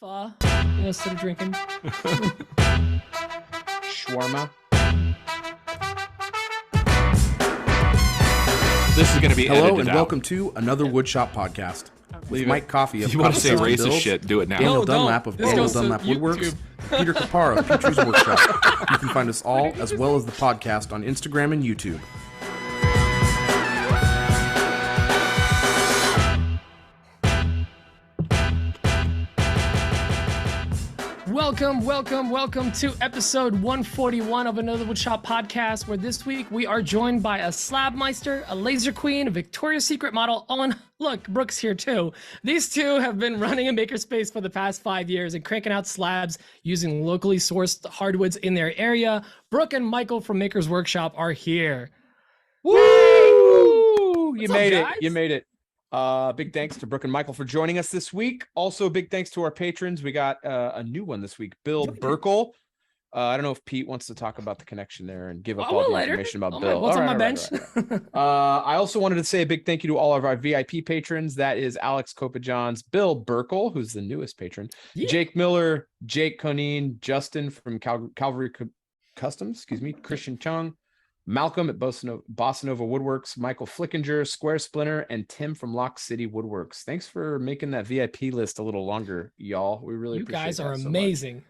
pho, instead of drinking. Shawarma. This is going to be Hello edited and out. welcome to another Woodshop podcast with Mike Coffee of If you want to Coffee say System racist Bills, shit, do it now. Daniel No, don't. Dunlap of This Daniel goes to Dunlap Woodworks, YouTube. and Peter Capara of Petru's Workshop. You can find us all, as well as the podcast, on Instagram and YouTube. Welcome to episode 141 of another Woodshop podcast, where this week we are joined by a slab meister, a laser queen, a Victoria's Secret model. Oh, and look, Brooke's here too. These two have been running a makerspace for the past 5 years and cranking out slabs using locally sourced hardwoods in their area. Brooke and Michael from Maker's Workshop are here. Woo! You What's up, made it. guys? You made it. Big thanks to Brooke and Michael for joining us this week. Also, big thanks to our patrons. We got a new one this week, Bill Burkle. I don't know if Pete wants to talk about the connection there and give up all the information about Bill. What's on my bench? I also wanted to say a big thank you to all of our VIP patrons. That is Alex Copajohns, Bill Burkle, who's the newest patron, Yeah. Jake Miller, Jake Conine, Justin from Calvary Customs, Christian Chung, Malcolm at Bossa Nova Woodworks, Michael Flickinger, Square Splinter, and Tim from Lock City Woodworks. Thanks for making that VIP list a little longer, y'all. We really appreciate it. You guys are so amazing.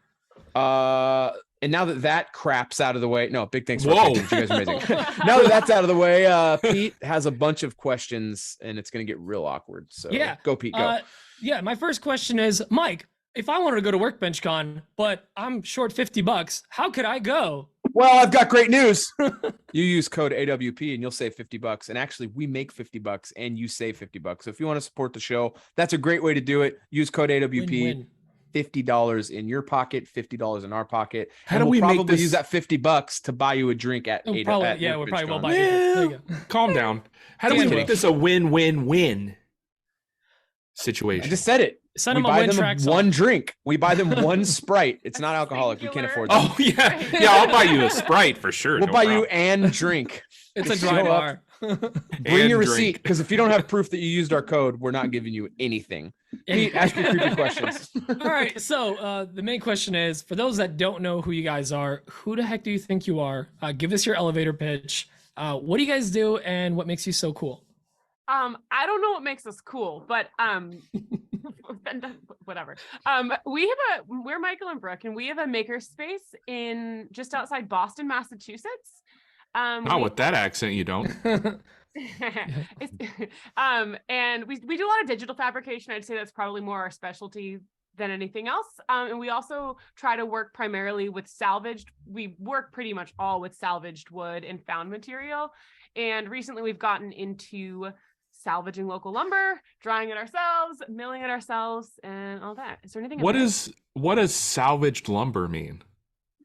much. And now that crap's out of the way, no, big thanks for our patrons. You guys are amazing. Now that that's out of the way, Pete has a bunch of questions, and it's going to get real awkward. So Yeah. Go, Pete, go. My first question is, Mike, if I wanted to go to WorkbenchCon, but I'm short $50, how could I go? Well, I've got great news. You use code AWP and you'll save $50. And actually, we make $50 and you save $50. So if you want to support the show, that's a great way to do it. Use code AWP. Win-win. $50 in your pocket, $50 in our pocket. How and do we we'll make probably this- use that $50 to buy you a drink at Oh, eight. probably, at yeah, we probably will WorkbenchCon. buy it. There you go. Calm down. How do we Anyway. make this a win-win-win I situation? just said it. Send We them a buy win them track song. one drink. We buy them one Sprite. It's not alcoholic. We can't afford that. Oh, yeah. I'll buy you a Sprite for sure. We'll no buy you problem. and drink. It's a Just dry show up. bar. Bring And your drink. receipt, because if you don't have proof that you used our code, we're not giving you anything. Pete, ask your creepy questions. All right, so the main question is, for those that don't know who you guys are, who the heck do you think you are? Give us your elevator pitch. What do you guys do, and what makes you so cool? I don't know what makes us cool, but whatever. We're Michael and Brooke, and we have a makerspace in just outside Boston, Massachusetts. Not with that accent, you don't. And we do a lot of digital fabrication. I'd say that's probably more our specialty than anything else. And we also try to work primarily with salvaged. We work pretty much all with salvaged wood and found material. And recently we've gotten into salvaging local lumber, drying it ourselves, milling it ourselves, and all that. Is there anything? What does salvaged lumber mean?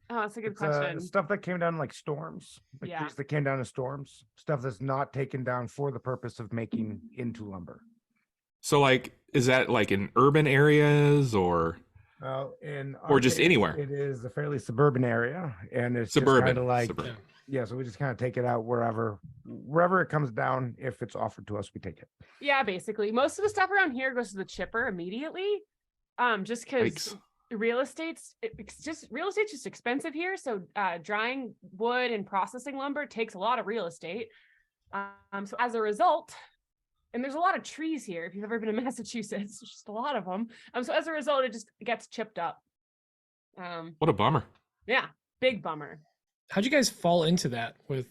Oh, that's a good It's, question. stuff that came down in, like storms, like Yeah. trees that came down in storms, stuff that's not taken down for the purpose of making into lumber. So, like, is that like in urban areas or In Or our just case, anywhere? It is a fairly suburban area, and it's suburban? just kind of like Suburban. yeah. So we just kind of take it out wherever it comes down. If it's offered to us, we take it. Yeah, basically. Most of the stuff around here goes to the chipper immediately. Just because Yikes. real estate's just expensive here. So drying wood and processing lumber takes a lot of real estate. So as a result, and there's a lot of trees here. If you've ever been to Massachusetts, there's just a lot of them. So as a result, it just gets chipped up. What a bummer. Yeah, big bummer. How'd you guys fall into that with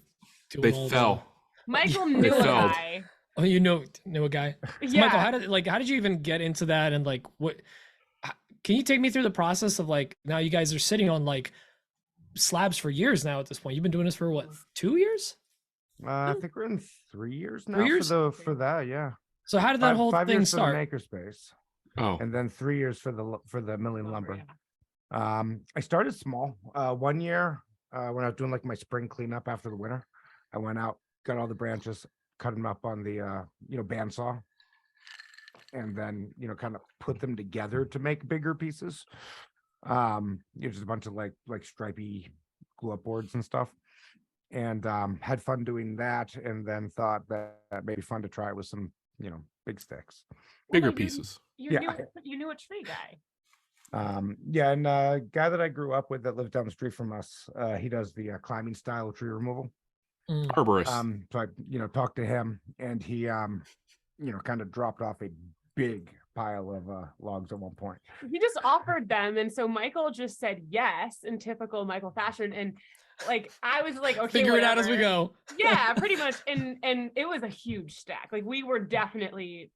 doing They all fell. Michael knew a failed. guy. Oh, you know a guy. So Yeah. Michael, how did you even get into that, and like what? Can you take me through the process of, like, now you guys are sitting on like slabs for years now at this point? You've been doing this for what, 2 years? I think we're in 3 years now 3 years? for that. Yeah, So how did that whole five thing years start? for the makerspace, Oh, and then 3 years for the milling lumber. Yeah. I started small. 1 year when I was doing like my spring cleanup after the winter, I went out, got all the branches, cut them up on the bandsaw, and then kind of put them together to make bigger pieces. Just a bunch of like stripy glue up boards and stuff, and had fun doing that, and then thought that may be fun to try with some big sticks. bigger Well, no, pieces. You Yeah. knew a tree guy. Yeah, and guy that I grew up with that lives down the street from us, he does the climbing style tree removal. Arborist. So I, talked to him, and he, kind of dropped off a big pile of logs at one point. He just offered them, and so Michael just said yes in typical Michael fashion, and like I was like, okay, Figure it out as whatever. we go. Yeah, pretty much. And it was a huge stack. Like we were definitely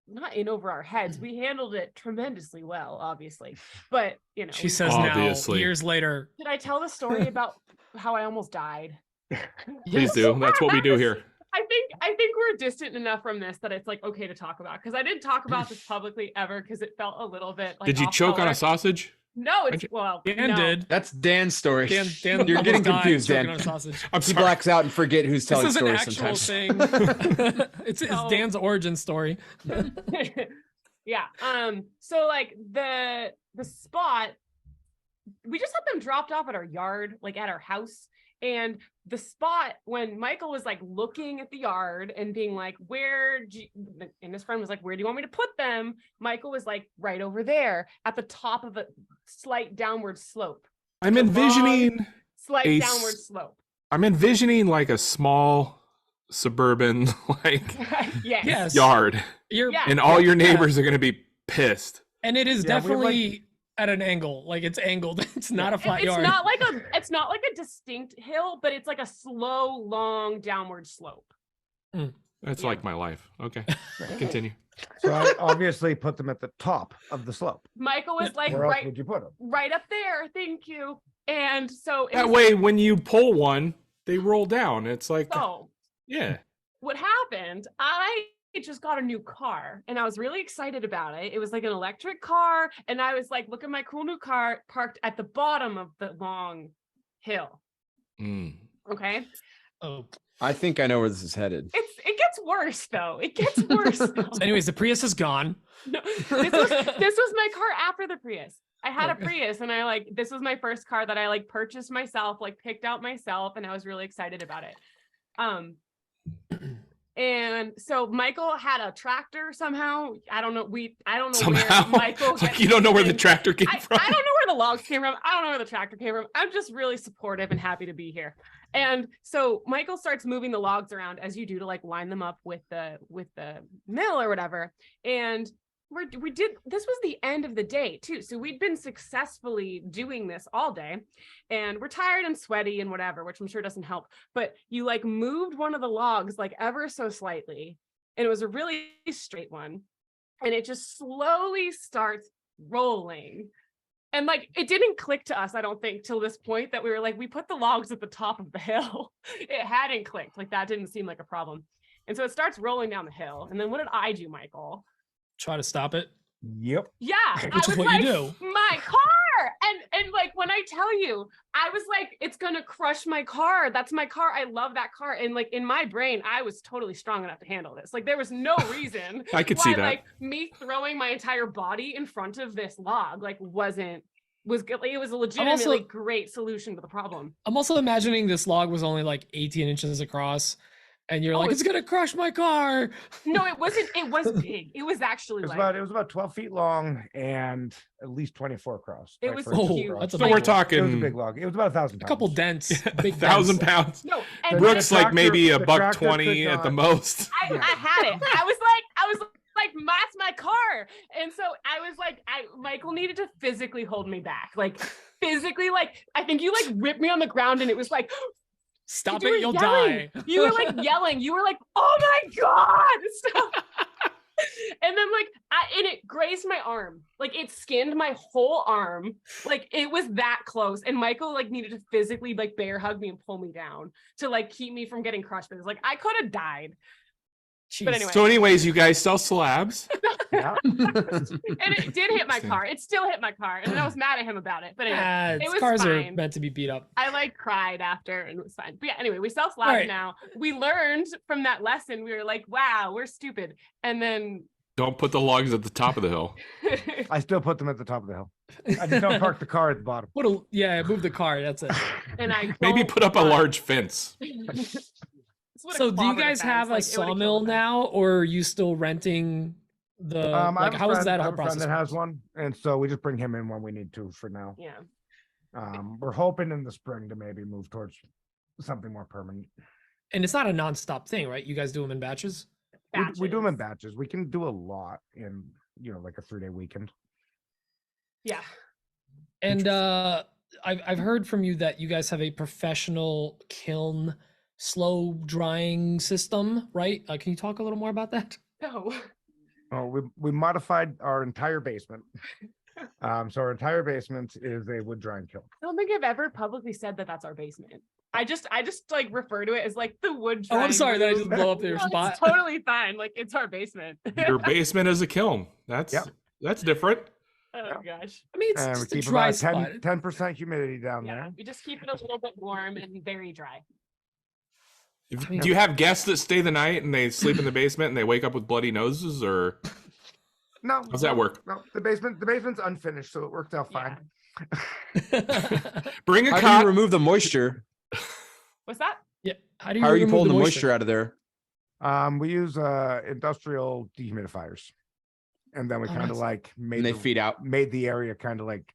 not in over our heads. We handled it tremendously well, obviously. But She says Obviously. now, years later. did I tell the story about how I almost died? Please do. That's what we do here. I think we're distant enough from this that it's like okay to talk about, because I didn't talk about this publicly ever because it felt a little bit like Did you off choke on color. a sausage? No, it's Dan no. did. That's Dan's story. Dan You're almost getting died confused, choking Dan. on a sausage. I'm He sorry. blacks out and forget who's telling This is an stories actual sometimes. thing. It's No. Dan's origin story. Yeah. So like the spot, we just had them dropped off at our yard, like at our house. And the spot, when Michael was like looking at the yard and being like, and his friend was like, where do you want me to put them? Michael was like, right over there at the top of a slight downward slope. I'm The envisioning Slight A downward slope. I'm envisioning like a small suburban like Yes. Yes. yard, You're, Yeah. and all your neighbors are gonna be pissed. And it is Yeah, we have, definitely at an angle. Like it's angled. It's not a flat It's yard. not like a distinct hill, but it's like a slow, long downward slope. That's Yeah. like my life. Okay, continue. So I obviously put them at the top of the slope. Michael was like, Where else right, would you put them? right up there. Thank you. And so it That was way, when you pull one, they roll down. It's like, so yeah. what happened, I just got a new car and I was really excited about it. It was like an electric car. And I was like, look at my cool new car parked at the bottom of the long hill. Mm. Okay. Oh. I think I know where this is headed. It gets worse though. It gets worse. So anyways, the Prius is gone. No, this was my car after the Prius. I had a Okay. Prius and this was my first car that I purchased myself, picked out myself, and I was really excited about it. And so Michael had a tractor somehow. I don't know Somehow, where Michael like you don't know where the and tractor came from. I don't know where the logs came from. I don't know where the tractor came from. I'm just really supportive and happy to be here. And so Michael starts moving the logs around as you do to line them up with the mill or whatever. And this was the end of the day too. So we'd been successfully doing this all day and we're tired and sweaty and whatever, which I'm sure doesn't help. But you moved one of the logs ever so slightly. And it was a really straight one. And it just slowly starts rolling. And it didn't click to us, I don't think, till this point that we were we put the logs at the top of the hill. It hadn't clicked. That didn't seem like a problem. And so it starts rolling down the hill. And then what did I do, Michael? Try to stop it. Yep. Yeah. Which is what you do. My car. And when I tell you, I was it's gonna crush my car. That's my car. I love that car. And in my brain, I was totally strong enough to handle this. There was no reason I could why, see that. me throwing my entire body in front of this log, was good. It was a legitimately great solution to the problem. I'm also imagining this log was only 18 inches across. And you're it's gonna crush my car. No, it wasn't. It was big. It was actually It was about 12 feet long and at least 24 across. It was Oh, huge. that's a So big we're one. It was a talking big log. It was about 1,000 pounds. A couple dents. Big 1,000 dents. pounds. No, and Brooks the tractor- maybe a the buck tractor 20 could at the not- most. I had it. I was that's my car. And so I was Michael needed to physically hold me back. Physically, I think you ripped me on the ground and it was Stop you it, were you'll yelling. die. You were yelling. You were oh my God. Stop. And then and it grazed my arm. It skinned my whole arm. It was that close. And Michael needed to physically bear hug me and pull me down to keep me from getting crushed. Because I could have died. But Jeez. anyway. So, anyways, you guys sell slabs. Yeah. And it did hit my Interesting. car. It still hit my car. And I was mad at him about it. But anyway, it was Cars are fine. meant to be beat up. I cried after and it was fine. But yeah, anyway, we sell slabs Right. now. We learned from that lesson. We were wow, we're stupid. And then Don't put the logs at the top of the hill. I still put them at the top of the hill. I just don't park the car at the bottom. Move the car. That's it. and I Maybe don't put up a want- large fence. It's what a So do you clobbered guys fence, have a it would've sawmill killed them. now, or are you still renting the I like have a how is friend- that I whole have a friend process? that has one, and so we just bring him in when we need to for now. Yeah. We're hoping in the spring to maybe move towards something more permanent. And it's not a nonstop thing, right? You guys do them in batches. We do them in Batches. batches. We can do a lot in, like a 3-day weekend. Yeah. And I've heard from you that you guys have a professional kiln slow drying system, right? Can you talk a little more about that? No. Oh, we modified our entire basement. So our entire basement is a wood drying kiln. I don't think I've ever publicly said that that's our basement. I just like refer to it as like the wood. Oh, I'm drying sorry that I just room. blow up their No, spot. It's totally fine. Like it's our basement. Your basement is a kiln. That's different. Oh gosh. I mean, it's And we just a keep dry about spot. 10% humidity down Yeah. there. We just keep it a little bit warm and very dry. Do you have guests that stay the night and they sleep in the basement and they wake up with bloody noses, or No. how's that work? No, the basement's unfinished, so it worked out fine. Bring a How do cot. you remove the moisture? What's that? Yeah. How are you remove pulling the moisture out of there? We use industrial dehumidifiers, and then we Oh, kind of nice. like And they feed out. made the area kind of like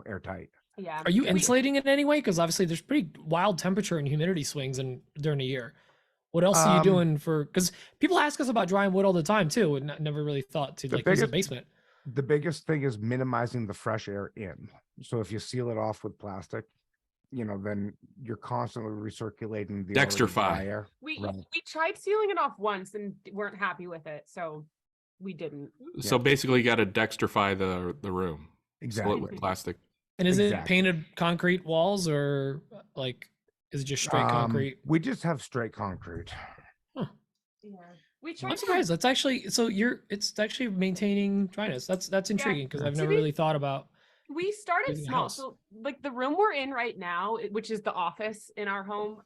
airtight. Yeah. Are you We- insulating it in any way? Because obviously there's pretty wild temperature and humidity swings during the year. What else are you doing for? Because people ask us about drying wood all the time too, and never really thought to The like use a biggest- basement. The biggest thing is minimizing the fresh air in. So if you seal it off with plastic, then you're constantly recirculating the already Dextrify. dry air. We Right. we tried sealing it off once and weren't happy with it, so we didn't. So basically, you got to dextrify the room. Exactly. Split with plastic. And is it Exactly. painted concrete walls or like is it just straight concrete? We just have straight concrete. Yeah. We tried I'm to- surprised. That's actually it's actually maintaining dryness. That's intriguing because I've To never be- really thought about. We started Leaving the small. house. So like the room we're in right now, which is the office in our home,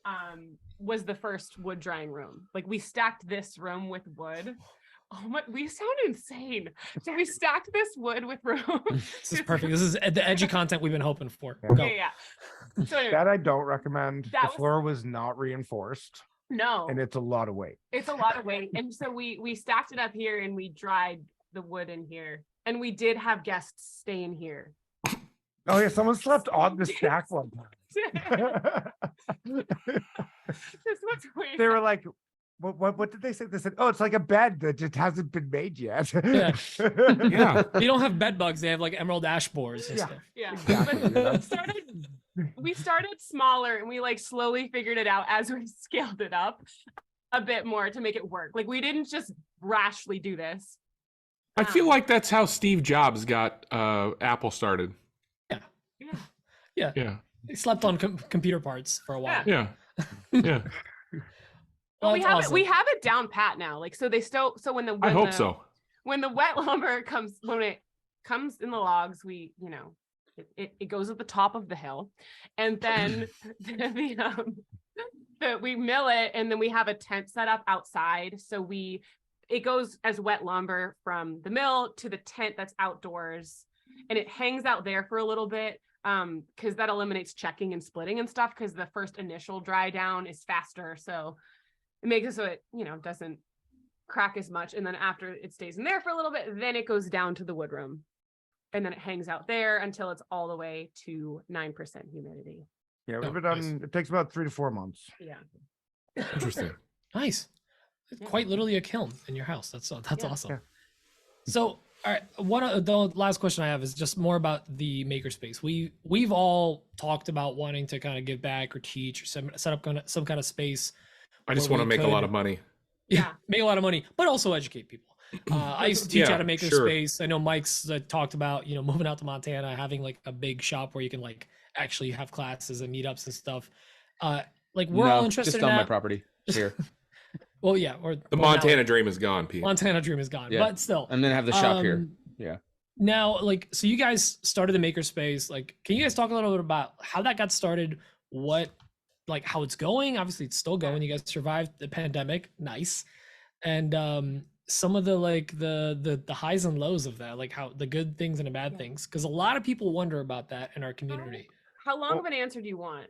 was the first wood drying room. Like we stacked this room with wood. Oh my, we sound insane. So we stacked this wood with room. This is perfect. This is the edgy content we've been hoping for. Yeah. Go. Yeah. So anyway, That I don't recommend. That The was- floor was not reinforced, no, and it's a lot of weight. it's a lot of weight. And so we stacked it up here and we dried the wood in here. And we did have guests stay in here. Oh yeah, someone slept on the stack one This time. was weird. They were like, what did they say? They said, oh, it's like a bed that just hasn't been made yet. Yeah. Yeah. They don't have bed bugs. They have like emerald ash borers and Yeah. stuff. Yeah. Exactly, But yeah. we started smaller and we like slowly figured it out as we scaled it up a bit more to make it work. Like we didn't just rashly do this. I feel like that's how Steve Jobs got Apple started. Yeah. Yeah. They slept on computer parts for a while. Yeah. Yeah. But Well, that's we awesome. have it down pat now. Like so they still so when the I hope the, so. when the wet lumber comes when it comes in the logs, we it goes at the top of the hill, and then we mill it, and then we have a tent set up outside. So it goes as wet lumber from the mill to the tent that's outdoors, and it hangs out there for a little bit. Because that eliminates checking and splitting and stuff. Because the first initial dry down is faster, so it makes it so it doesn't crack as much. And then after it stays in there for a little bit, then it goes down to the wood room, and then it hangs out there until it's all the way to 9% humidity. Yeah, Oh, we've been nice. done. It takes about 3 to 4 months. Yeah. Interesting. Nice. It's Yeah. quite literally a kiln in your house. That's Yeah. awesome. Yeah. So, all right, the last question I have is just more about the makerspace. We've all talked about wanting to kind of give back or teach or set up some kind of space. I just Where want to we make a lot could- of money. Yeah. Make a lot of money, but also educate people. I used to teach Yeah, at a maker sure. space. I know Mike's talked about moving out to Montana, having like a big shop where you can like actually have classes and meetups and stuff. Like we're all interested just in on my that. property here, Well, yeah, or The Montana dream is gone, Pete. Montana dream is gone, Yeah. but still. and then have the shop here. Um, Yeah. Now, like, so you guys started the makerspace. Like, can you guys talk a little bit about how that got started? How it's going? Obviously, it's still going. You guys survived the pandemic. Nice. And some of the the highs and lows of that, like how the good things and the bad Yeah. things, because a lot of people wonder about that in our community. How long of an answer do you want?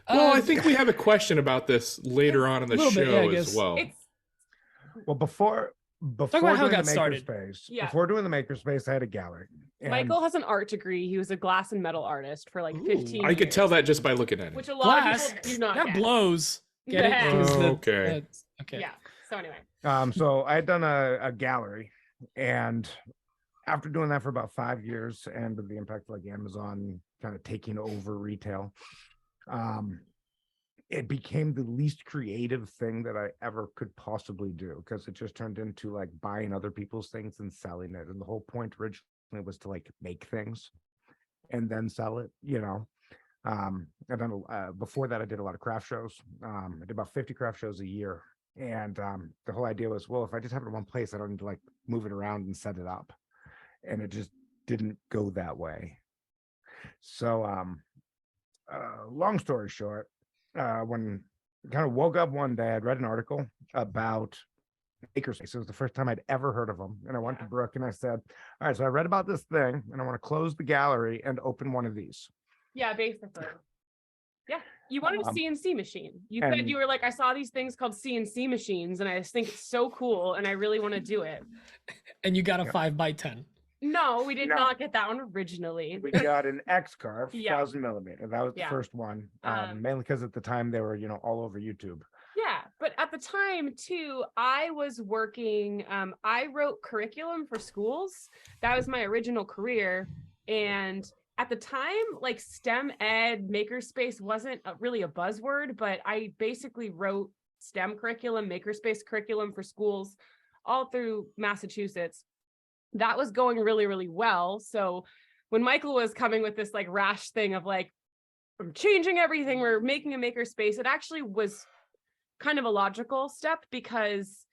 Well, I think we have a question about this later on in the little show bit, yeah, I as guess. well. It's Well, before Before about how it doing got the started. makerspace, Yeah. before doing the makerspace, I had a gallery. And Michael has an art degree. He was a glass and metal artist for like Ooh. 15 I could tell years, that just by looking at it. which a lot Glass. of people do not That get. blows. Get it? Yeah. 'Cause Okay. that's- okay. Yeah. So anyway. So I had done a gallery, and after doing that for about 5 years, and with the impact of like Amazon kind of taking over retail, it became the least creative thing that I ever could possibly do, because it just turned into like buying other people's things and selling it. And the whole point originally was to like make things and then sell it, you know. And then before that, I did a lot of craft shows. I did about 50 craft shows a year. And the whole idea was, well, if I just have it in one place, I don't need to like move it around and set it up. And it just didn't go that way. So long story short, when I kind of woke up one day, I'd read an article about makerspace. It was the first time I'd ever heard of them. And I went to Brooke and I said, all right, so I read about this thing and I want to close the gallery and open one of these. Yeah, basically. Yeah. You wanted a CNC machine. You said and- you were like, I saw these things called CNC machines and I just think it's so cool and I really want to do it. And you got a Yeah. 5x10. No, we did No. not get that one originally. We got an X carve, Yeah. 1000 millimeter. That was the Yeah. first one. Um, Mainly because at the time they were, all over YouTube. Yeah, but at the time too, I was working, I wrote curriculum for schools. That was my original career. And at the time, like STEM ed makerspace wasn't really a buzzword, but I basically wrote STEM curriculum, makerspace curriculum for schools all through Massachusetts. That was going really, really well. So when Michael was coming with this like rash thing of like, I'm changing everything, we're making a makerspace, it actually was kind of a logical step because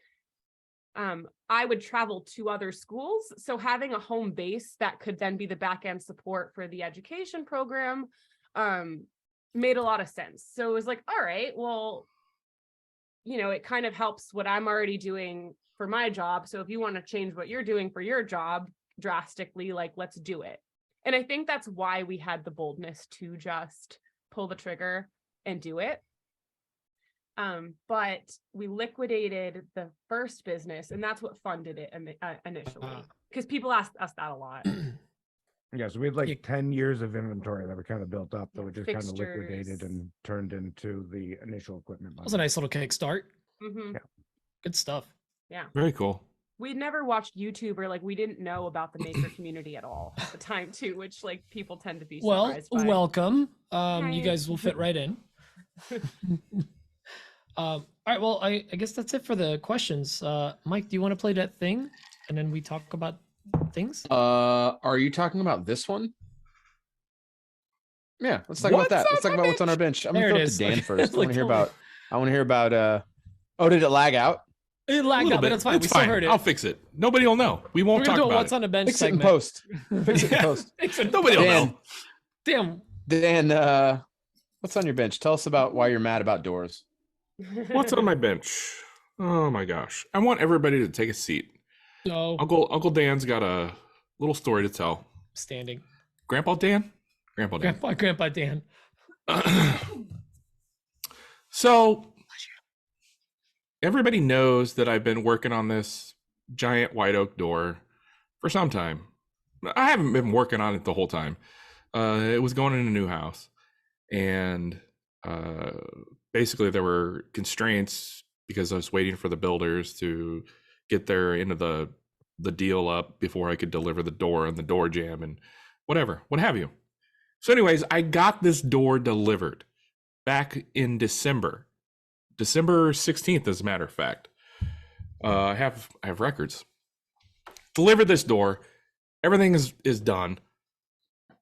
I would travel to other schools. So having a home base that could then be the back end support for the education program made a lot of sense. So it was like, all right, well, it kind of helps what I'm already doing for my job. So if you want to change what you're doing for your job drastically, like, let's do it. And I think that's why we had the boldness to just pull the trigger and do it. But we liquidated the first business, and that's what funded it initially. Because people asked us that a lot. Yeah, so we had like 10 years of inventory that we kind of built up that Yeah, we just kind of fixtures. liquidated and turned into the initial equipment. That was a nice little kickstart. Mhm. Yeah. Good stuff. Very cool. We'd never watched YouTube, or like we didn't know about the maker community at all at the time too, which like people tend to be Well, surprised by. welcome. You Hi. guys will fit right in. All right. Well, I guess that's it for the questions. Mike, do you want to play that thing, and then we talk about things? Are you talking about this one? Yeah, let's talk about What's that. Let's on talk my about what's on our bench. I'm There gonna it throw it is. to Dan Okay. first. I Like, want to hear tell me. about. I want to hear about. Oh, did it lag out? It A lagged little out, but bit. that's fine. It's We still fine. heard it. I'll fix it. Nobody will know. We We're won't gonna talk do a about what's it. on the bench Fix it in segment. post. Fix it in post. Fix it. Nobody will Dan, know. Damn. Dan, what's on your bench? Tell us about why you're mad about doors. What's on my bench? Oh my gosh. I want everybody to take a seat. So Uncle Dan's got a little story to tell. standing. Grandpa Dan? Grandpa Dan. Grandpa Dan. So everybody knows that I've been working on this giant white oak door for some time. I haven't been working on it the whole time. It was going in a new house, and basically there were constraints because I was waiting for the builders to get their end of the deal up before I could deliver the door and the door jam and whatever, what have you. So anyways, I got this door delivered back in December 16th, as a matter of fact. I have records. Delivered this door. Everything is done.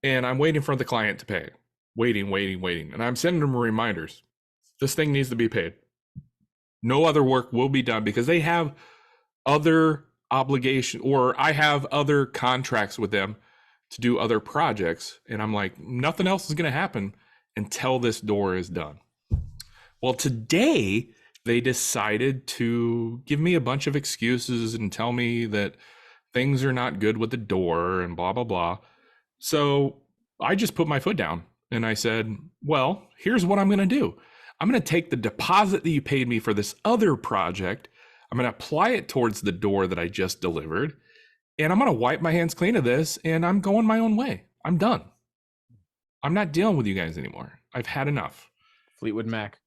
And I'm waiting for the client to pay. Waiting. And I'm sending them reminders. This thing needs to be paid. No other work will be done because they have other obligation, or I have other contracts with them to do other projects. And I'm like, nothing else is going to happen until this door is done. Well, today they decided to give me a bunch of excuses and tell me that things are not good with the door and blah, blah, blah. So I just put my foot down and I said, well, here's what I'm going to do. I'm going to take the deposit that you paid me for this other project. I'm going to apply it towards the door that I just delivered. And I'm going to wipe my hands clean of this, and I'm going my own way. I'm done. I'm not dealing with you guys anymore. I've had enough. Fleetwood Mac.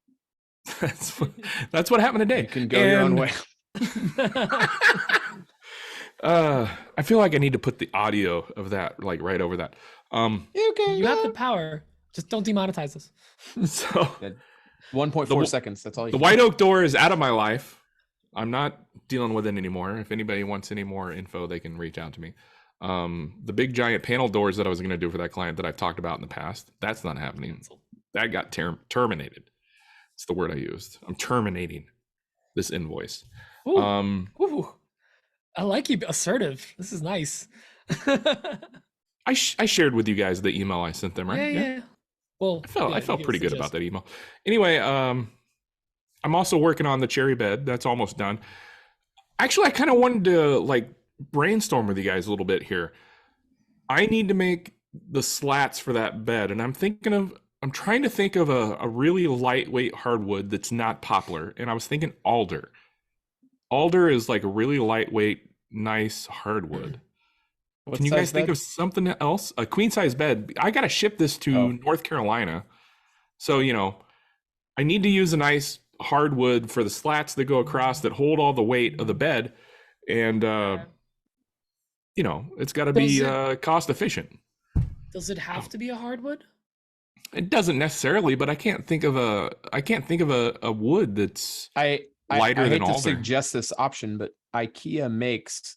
That's what happened today. You can go your own way. I feel like I need to put the audio of that like right over that. You have the power. Just don't demonetize us. So 1.4 seconds. That's all you the can white oak door is out of my life. I'm not dealing with it anymore. If anybody wants any more info, they can reach out to me. The big giant panel doors that I was going to do for that client that I've talked about in the past, that's not happening. That got terminated. It's the word I used. I'm terminating this invoice. Ooh, ooh. I like you assertive. This is nice. I shared with you guys the email I sent them, right? Yeah. Well, I felt pretty good about that email. Anyway, I'm also working on the cherry bed. That's almost done. Actually, I kind of wanted to like brainstorm with you guys a little bit here. I need to make the slats for that bed, and I'm trying to think of a really lightweight hardwood that's not poplar, and I was thinking alder. Alder is like a really lightweight, nice hardwood. Can you guys think of something else? A queen size bed. I got to ship this to North Carolina. So, I need to use a nice hardwood for the slats that go across that hold all the weight of the bed. And, it's got to be cost efficient. Does it have to be a hardwood? It doesn't necessarily, but I can't think of a wood that's lighter than alder. I hate to suggest this option, but IKEA makes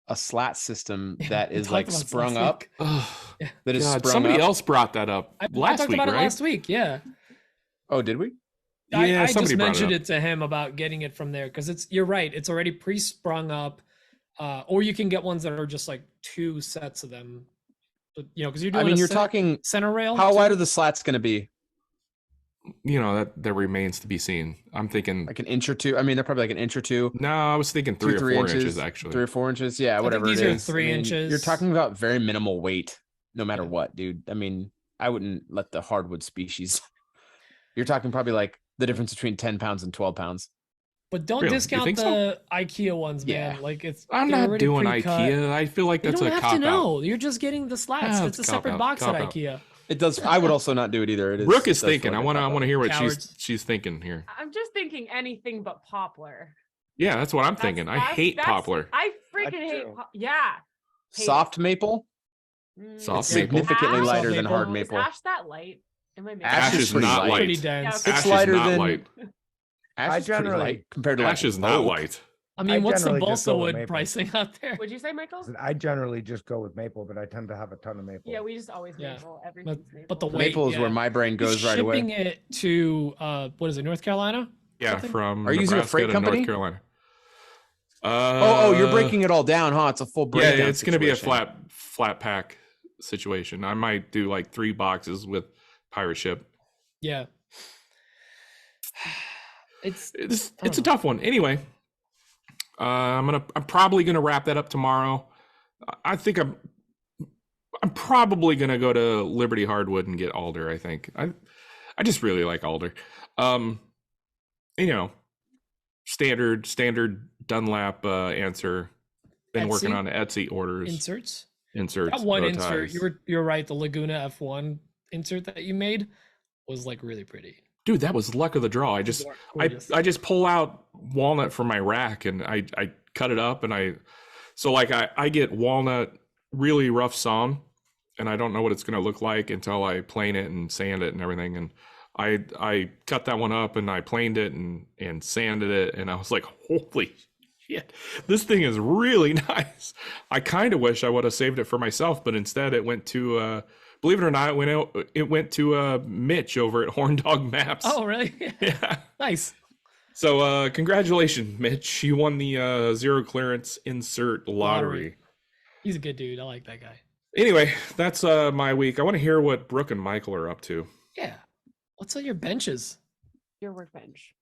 a slat system that is like sprung up. That is sprung somebody up. else brought that up I last talked week, about right? it last week. Yeah. Oh, did we? Yeah, I somebody just brought mentioned it up. it to him about getting it from there because you're right. It's already pre-sprung up, or you can get ones that are just like 2 sets of them. But, because you're doing. you're talking center rail. How wide are the slats going to be? That remains to be seen. I'm thinking Like an inch or two. They're probably like an inch or two. No, I was thinking 3 or 4 inches actually. 3 or 4 inches. Yeah, I whatever think it these are is. 3 inches. You're talking about very minimal weight, no matter Yeah. what, dude. I wouldn't let the hardwood species. You're talking probably like the difference between 10 pounds and 12 pounds. But don't Really? You discount think the IKEA ones, Yeah. man. Like I'm they're not already doing pre-cut. IKEA. I feel like You that's don't a have cop to out. know. You're just getting the slats. Yeah, It's a it's separate cop-out, box at cop-out. IKEA. It does. I would also not do it either. It is. Brooke it is does thinking. feel I like a want to hear what Cowards. she's thinking here. I'm just thinking anything but poplar. Yeah, that's what I'm thinking. I hate poplar. I freaking hate. too. Yeah. Hate Soft maple. Soft It's maple? significantly Ash? lighter than Maple. hard Is maple. ash that light? Am I making Ash Ash is is pretty not light. light. Pretty dense. Yeah, okay. It's Ash lighter is not than light. Ash I is pretty generally- light compared to Ash like is not oak. light. I mean, what's the generally just balsa go with wood maple. pricing out there? What'd you say, Michael? I generally just go with maple, but I tend to have a ton of maple. Yeah, we just always Yeah. maple. Everything's maple. But the weight, Maple is where my brain goes right away. Shipping it to what is it, North Carolina? Yeah, Something? from Are you using a Nebraska freight to company? North Carolina. You're breaking it all down, huh? It's a full Yeah, breakdown. it's going to be a situation. flat pack situation. I might do like 3 boxes with pirate ship. Yeah. It's a tough one. Anyway, I'm probably gonna wrap that up tomorrow. I think I'm probably gonna go to Liberty Hardwood and get alder. I think I just really like alder. Standard Dunlap answer. Been working Etsy? on Etsy orders. Inserts. Inserts. That one bow insert, ties. you're right. The Laguna F1 insert that you made was like really pretty. Dude, that was luck of the draw. I just pull out walnut from my rack and I cut it up and I get walnut really rough sawn and I don't know what it's going to look like until I plane it and sand it and everything. And I cut that one up and I planed it and sanded it and I was like, holy shit, this thing is really nice. I kind of wish I would have saved it for myself, but instead it went to believe it or not, it went to Mitch over at Horn Dog Maps. Oh, really? Yeah. Nice. So congratulations, Mitch. You won the zero clearance insert lottery. He's a good dude. I like that guy. Anyway, that's my week. I want to hear what Brooke and Michael are up to. Yeah. What's on your benches? Your workbench.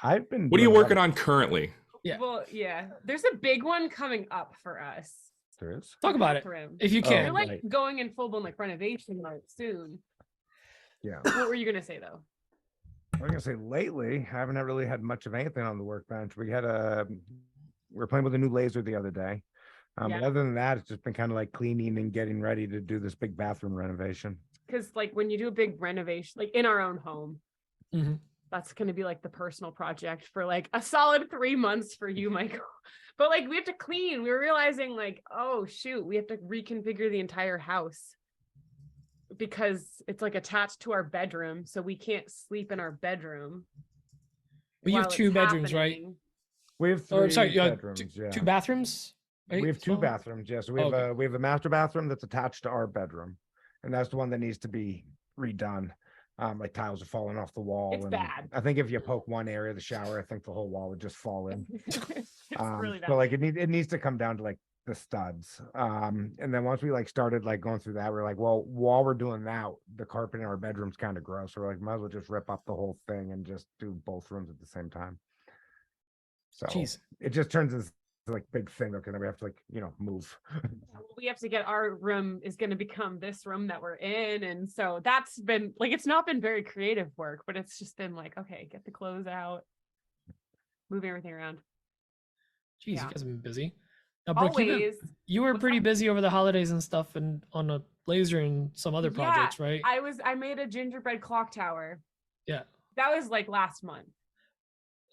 I've been. What are you doing a lot working of- on currently? Yeah. Well, yeah. There's a big one coming up for us. There is. Talk about it Trim. if you Oh, can. You're like right. going in full blown like renovation mode soon. Yeah. What were you gonna say though? was gonna say lately, I haven't really had much of anything on the workbench. We were playing with a new laser the other day. But Yeah. other than that, it's just been kind of like cleaning and getting ready to do this big bathroom renovation. Because like when you do a big renovation, like in our own home, Mhm. that's going to be like the personal project for like a solid 3 months for you, Michael. But like we have to clean. We were realizing like, oh shoot, we have to reconfigure the entire house because it's like attached to our bedroom, so we can't sleep in our bedroom. But you have while two it's bedrooms, right? happening. We have Or 3 sorry, bedrooms. Yeah. two bathrooms. Right? We have 2 as well? bathrooms. Yeah. So we have Okay. we have a master bathroom that's attached to our bedroom, and that's the one that needs to be redone. Like tiles are falling off the wall. It's and bad. I think if you poke one area of the shower, I think the whole wall would just fall in. It's really bad. So like it needs to come down to like the studs. And then once we like started like going through that, we're like, well, while we're doing that, the carpet in our bedroom's kind of gross. So we're like, might as well just rip up the whole thing and just do both rooms at the same time. So Jeez. it just turns into like big thing. Okay, then we have to like, move. We have to get our room is going to become this room that we're in. And so that's been like, it's not been very creative work, but it's just been like, okay, get the clothes out, move everything around. Jeez, Yeah. you guys have been busy. Now, Brooke, Always. you were What's pretty up? busy over the holidays and stuff, and on a laser and some other Yeah, projects, right? I made a gingerbread clock tower. Yeah. That was like last month.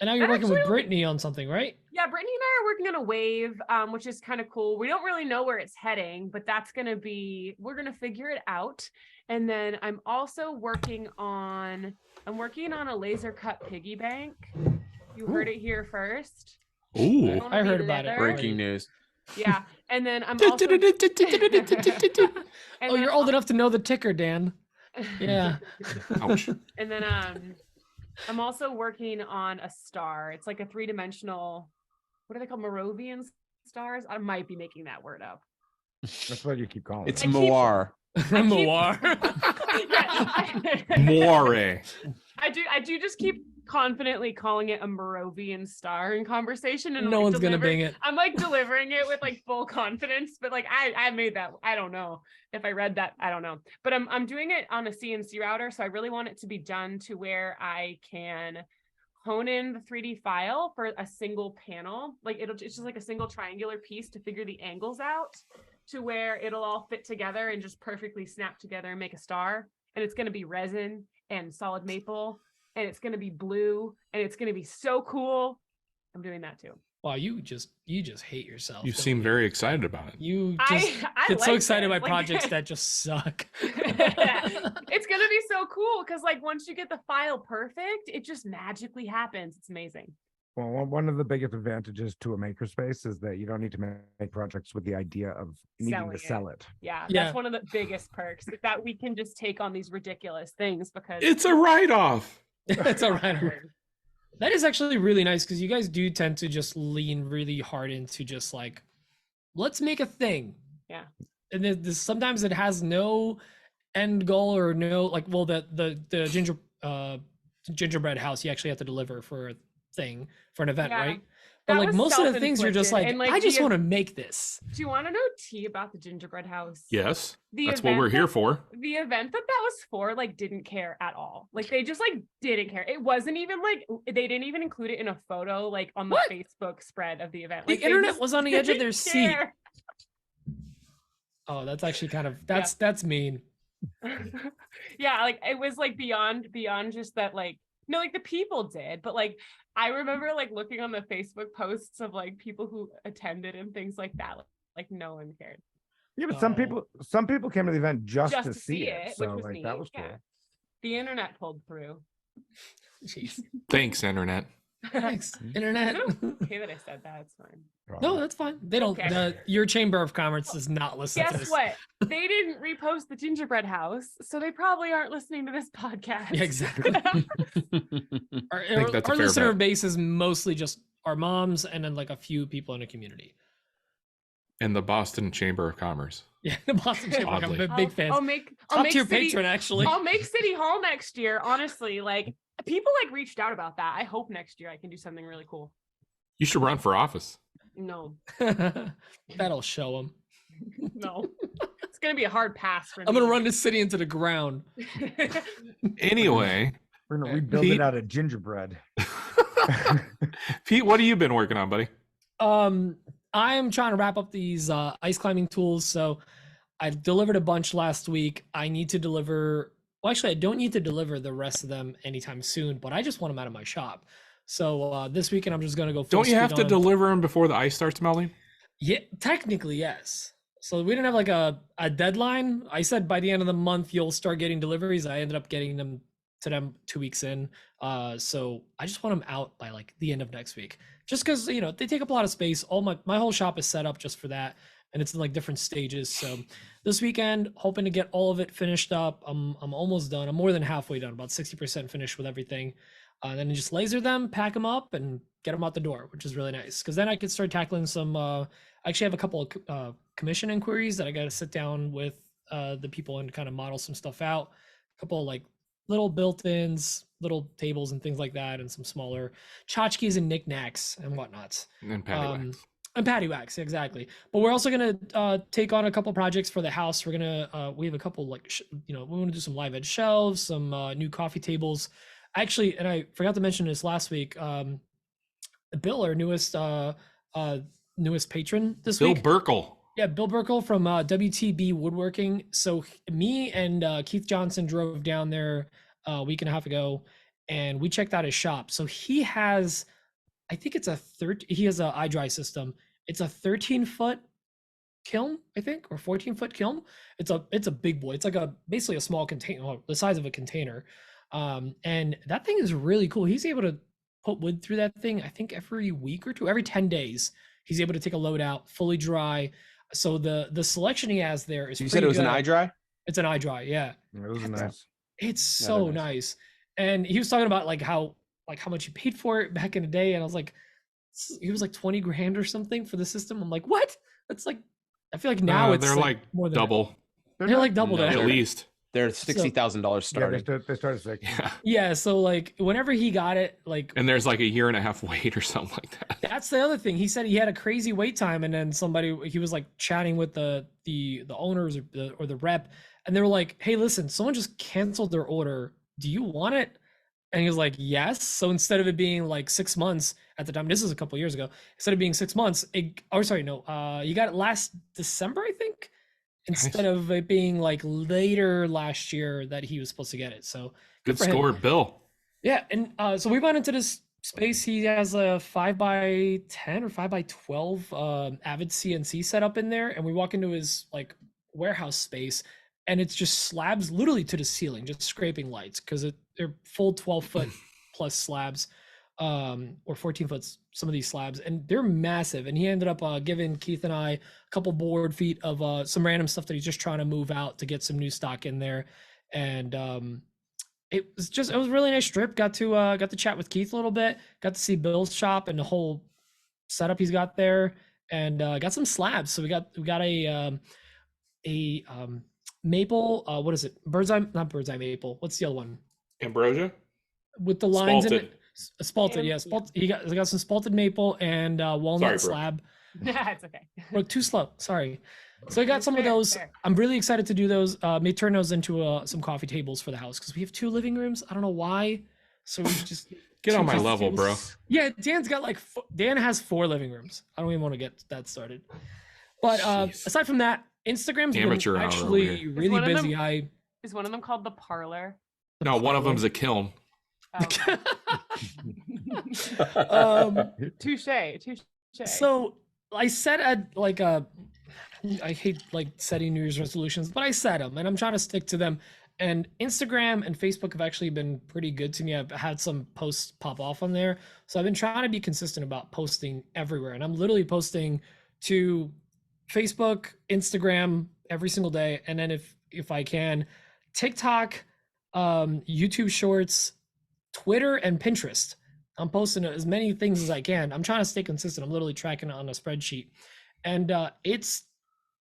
And now you're And working with actually- Brittany on something, right? Yeah, Brittany and I are working on a wave, which is kind of cool. We don't really know where it's heading, but we're gonna figure it out. And then I'm working on a laser cut piggy bank. You heard it here first. Ooh. It's gonna I be heard about it. leather. Breaking news. Yeah, and then I'm also. Oh, you're old enough to know the ticker, Dan. Yeah. Ouch. And then I'm also working on a star. It's like a 3-dimensional, what are they called? Moravian stars? I might be making that word up. That's what you keep calling It's it. Moir. Moir. Moire. I do just keep confidently calling it a Moravian star in conversation, and No like, one's gonna bing it. I'm like delivering it with like full confidence, but like I made that. I don't know if I read that. I don't know, but I'm doing it on a CNC router, so I really want it to be done to where I can hone in the 3D file for a single panel. Like it's just like a single triangular piece to figure the angles out to where it'll all fit together and just perfectly snap together and make a star. And it's going to be resin and solid maple, and it's going to be blue, and it's going to be so cool. I'm doing that too. Wow, you just hate yourself. You don't seem very excited about it. You just I get so like excited this. by projects that just suck. It's gonna be so cool because like once you get the file perfect, it just magically happens. It's amazing. Well, one of the biggest advantages to a makerspace is that you don't need to make projects with the idea of needing Selling to it. sell it. Yeah, Yeah. that's one of the biggest perks that we can just take on these ridiculous things because It's a write-off. It's all right. That is actually really nice because you guys do tend to just lean really hard into just like, let's make a thing. Yeah. And then sometimes it has no end goal or no like, well, the gingerbread house you actually have to deliver for a thing for an event, Yeah. right? But That like was most of the things you're just like, self-inflicted, and, like, I just the- want to make this. Do you want to know tea about the gingerbread house? Yes. The That's what event we're here that- for. The event that was for like didn't care at all. Like they just like didn't care. It wasn't even like they didn't even include it in a photo like on the What? Facebook spread of the event. The Like, they internet just was on the edge of their didn't seat. care. Oh, that's actually kind of that's mean. Yeah, like it was like beyond just that like no, like the people did, but like I remember like looking on the Facebook posts of like people who attended and things like that. Like no one cared. Yeah, but Oh. some people came to the event just to see it. which So was like neat. that was Yeah. cool. The internet pulled through. Jeez. Thanks, Internet. Thanks, Is internet. it okay that I said that? It's fine. No, that's fine. They don't. Okay. Your Chamber of Commerce does not listen to Guess this. what? They didn't repost the gingerbread house, so they probably aren't listening to this podcast. Yeah, exactly. Our, think that's a our fair listener bet. base is mostly just our moms and then like a few people in the community. And the Boston Chamber of Commerce. Yeah, the Boston Chamber. I'm Oddly. big fans. I'll make Top tier City, patron, actually. I'll make City Hall next year. Honestly, like people like reached out about that. I hope next year I can do something really cool. You should run for office. No, That'll show them. no, it's gonna be a hard pass for me. I'm gonna run this city into the ground. Anyway, We're gonna rebuild Pete? it out of gingerbread. Pete, what have you been working on, buddy? I am trying to wrap up these ice climbing tools. So I delivered a bunch last week. I need to deliver. Well, actually, I don't need to deliver the rest of them anytime soon, but I just want them out of my shop. So this weekend, I'm just going to go. Don't you have to on. deliver them before the ice starts melting? Yeah, technically, yes. So we didn't have like a deadline. I said by the end of the month, you'll start getting deliveries. I ended up getting them to them 2 weeks in. So I just want them out by like the end of next week, just because, you know, they take up a lot of space. All my whole shop is set up just for that. And it's in like different stages. So this weekend, hoping to get all of it finished up. I'm almost done. I'm more than halfway done, about 60% finished with everything. Then I just laser them, pack them up, and get them out the door, which is really nice. Because then I could start tackling some. I actually have a couple of commission inquiries that I got to sit down with the people and kind of model some stuff out. A couple of like little built-ins, little tables and things like that, and some smaller tchotchkes and knickknacks and whatnots. And patty wax. And patty wax, exactly. But we're also gonna take on a couple projects for the house. We're gonna we have a couple like we want to do some live edge shelves, some new coffee tables. Actually, and I forgot to mention this last week. Bill, our newest patron this Bill week. Burkle. Yeah, Bill Burkle from WTB Woodworking. So me and Keith Johnson drove down there a week and a half ago, and we checked out his shop. So he has, I think it's he has an iDry system. It's a 13-foot kiln, I think, or 14-foot kiln. It's a big boy. It's like basically a small container, the size of a container. And that thing is really cool. He's able to put wood through that thing, I think every week or two, every 10 days. He's able to take a load out, fully dry. So the selection he has there is. You said it was good. an iDry? It's an iDry, yeah. It was nice. It's so nice. And he was talking about like how much he paid for it back in the day, and I was like, he was like 20 grand or something for the system. I'm like, what? That's like, I feel like now it's they're like more than double. They're like double that. At least. They're $60,000 starting. Yeah, they started sick. Yeah, so like whenever he got it, like, And there's like a year and a half wait or something like that. that's the other thing. He said he had a crazy wait time, and then he was like chatting with the owners or the rep, and they were like, "Hey, listen, someone just canceled their order. Do you want it?" And he was like, "Yes." So instead of it being like 6 months at the time, this is a couple of years ago, instead of being 6 months, you got it last December, I think, instead of it being like later last year that he was supposed to get it. So Good for him. score, Bill. Yeah, and so we went into this space. He has a 5x10 or 5x12 Avid CNC setup in there, and we walk into his like warehouse space, and it's just slabs literally to the ceiling, just scraping lights, because they're full 12-foot plus slabs, or 14 foot, some of these slabs, and they're massive. And he ended up giving Keith and I a couple board feet of some random stuff that he's just trying to move out to get some new stock in there. And it was a really nice trip. Got to chat with Keith a little bit, got to see Bill's shop and the whole setup he's got there, and got some slabs. So we got a maple, what is it? Not bird's eye maple. What's the other one? Ambrosia? With the lines in Spalted. it. Spalted, yeah. He got some spalted maple and walnut Sorry, slab. Yeah, it's okay. We're too slow. Sorry. So I got some of those. Fair. I'm really excited to do those. May turn those into some coffee tables for the house, because we have 2 living rooms. I don't know why. So we just Get on my coffee level, bro. tables. Yeah, Dan's got like Dan has 4 living rooms. I don't even want to get that started. But Jeez. aside from that, Instagram's Amateur been hour over actually here. really one of busy. them- Is one of them called the parlor? No, one of them's a kiln. Oh. Touche. So I set I hate like setting New Year's resolutions, but I set them and I'm trying to stick to them. And Instagram and Facebook have actually been pretty good to me. I've had some posts pop off on there. So I've been trying to be consistent about posting everywhere. And I'm literally posting to Facebook, Instagram every single day. And then if I can, TikTok, YouTube Shorts, Twitter, and Pinterest. I'm posting as many things as I can. I'm trying to stay consistent. I'm literally tracking it on a spreadsheet. And it's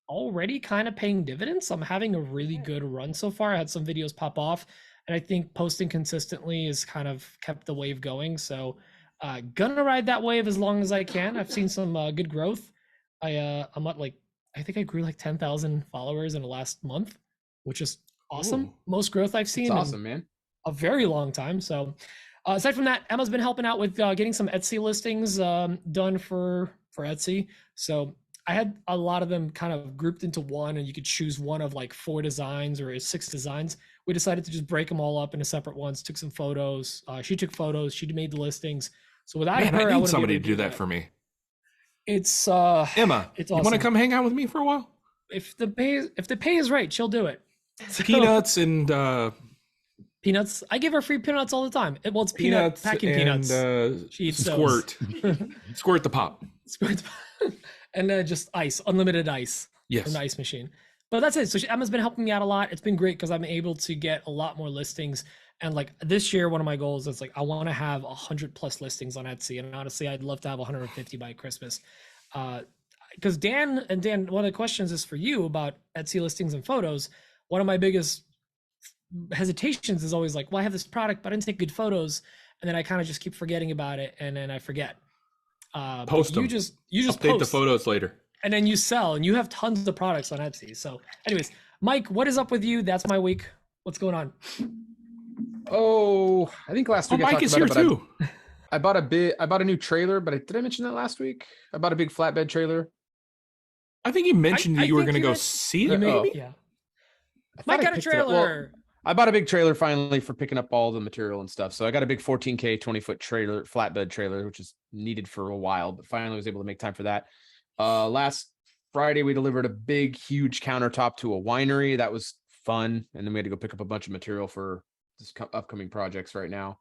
already kind of paying dividends. I'm having a really good run so far. I had some videos pop off, and I think posting consistently has kind of kept the wave going. So gonna ride that wave as long as I can. I've seen some good growth. I'm at I think I grew like 10,000 followers in the last month, which is awesome. Ooh. Most growth I've seen. It's awesome, man. a very long time. So aside from that, Emma's been helping out with getting some Etsy listings done for Etsy. So I had a lot of them kind of grouped into one, and you could choose one of like 4 designs or 6 designs. We decided to just break them all up into separate ones, took some photos. She took photos, she made the listings. So without Man, her, I need wouldn't be somebody able to do that for me. It's Emma, it's you want awesome. to come hang out with me for a while? If the pay is right, she'll do it. So, Peanuts and peanuts. I give her free peanuts all the time. Well, it's peanut packing and, peanuts. She eats squirt, squirt the pop. Squirt. And just ice, unlimited ice Yes. from the ice machine. But that's it. So Emma's been helping me out a lot. It's been great because I'm able to get a lot more listings. And like this year, one of my goals is like I want to have 100+ listings on Etsy. And honestly, I'd love to have 150 by Christmas. Because Dan, one of the questions is for you about Etsy listings and photos. One of my biggest hesitations is always like, well, I have this product, but I didn't take good photos. And then I kind of just keep forgetting about it. And then I forget. Post them. You just Update the post, photos later. and then you sell, and you have tons of products on Etsy. So anyways, Mike, what is up with you? That's my week. What's going on? Oh, I think last Oh, week I Mike talked is about here it, too. but I bought a new trailer, but did I mention that last week? I bought a big flatbed trailer. I think you mentioned I that you were think going to you go mentioned- see You it. may- Maybe. yeah. I thought Mike I got a picked it up. trailer. Well, I bought a big trailer finally for picking up all the material and stuff. So I got a big 14K 20-foot trailer, flatbed trailer, which is needed for a while, but finally was able to make time for that. Last Friday, we delivered a big, huge countertop to a winery. That was fun. And then we had to go pick up a bunch of material for this upcoming projects right now.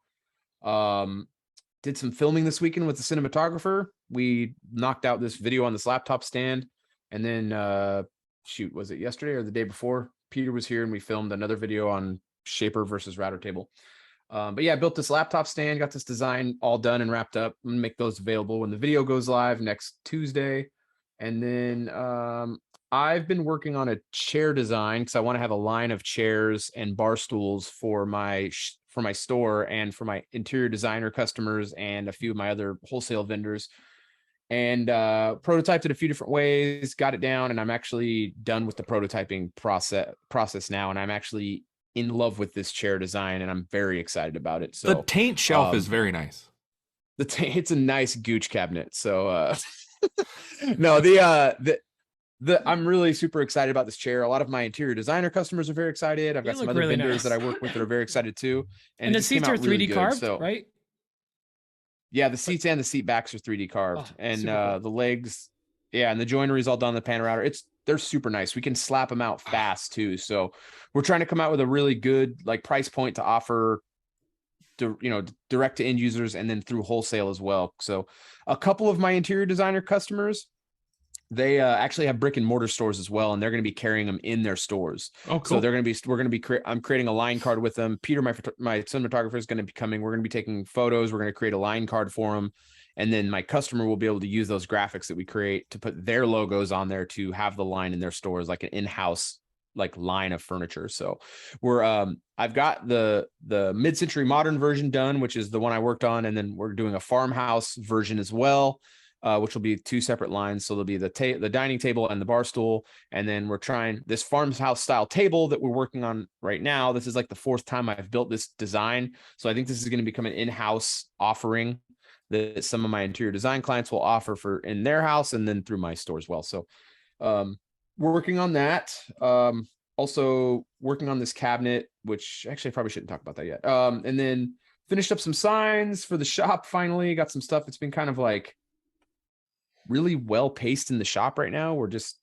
Did some filming this weekend with the cinematographer. We knocked out this video on this laptop stand. And then, shoot, was it yesterday or the day before? Peter was here and we filmed another video on shaper versus router table. But yeah, I built this laptop stand, got this design all done and wrapped up. I'm gonna make those available when the video goes live next Tuesday. And then I've been working on a chair design because I want to have a line of chairs and bar stools for my store and for my interior designer customers and a few of my other wholesale vendors. And prototyped it a few different ways, got it down, and I'm actually done with the prototyping process now. And I'm actually in love with this chair design, and I'm very excited about it. So The taint shelf is very nice. it's a nice gooch cabinet. So no, I'm really super excited about this chair. A lot of my interior designer customers are very excited. I've You got some look other really vendors nice. that I work with that are very excited too. And it the just came seats are out really 3D good. carved, So, right? yeah, the seats and the seat backs are 3D carved, Oh, and super cool. the legs, yeah, and the joinery is all done. The pan router, they're super nice. We can slap them out fast too. So we're trying to come out with a really good like price point to offer, direct to end users and then through wholesale as well. So a couple of my interior designer customers, they actually have brick and mortar stores as well, and they're going to be carrying them in their stores. Oh, cool. So I'm creating a line card with them. Peter, my cinematographer, is going to be coming. We're going to be taking photos. We're going to create a line card for them. And then my customer will be able to use those graphics that we create to put their logos on there to have the line in their stores, like an in-house like line of furniture. So I've got the mid-century modern version done, which is the one I worked on. And then we're doing a farmhouse version as well. Which will be 2 separate lines. So there'll be the dining table and the bar stool. And then we're trying this farmhouse style table that we're working on right now. This is like the 4th time I've built this design. So I think this is going to become an in-house offering that some of my interior design clients will offer for in their house and then through my store as well. So we're working on that. Also working on this cabinet, which actually I probably shouldn't talk about that yet. And then finished up some signs for the shop. Finally got some stuff. It's been kind of like really well paced in the shop right now. We're just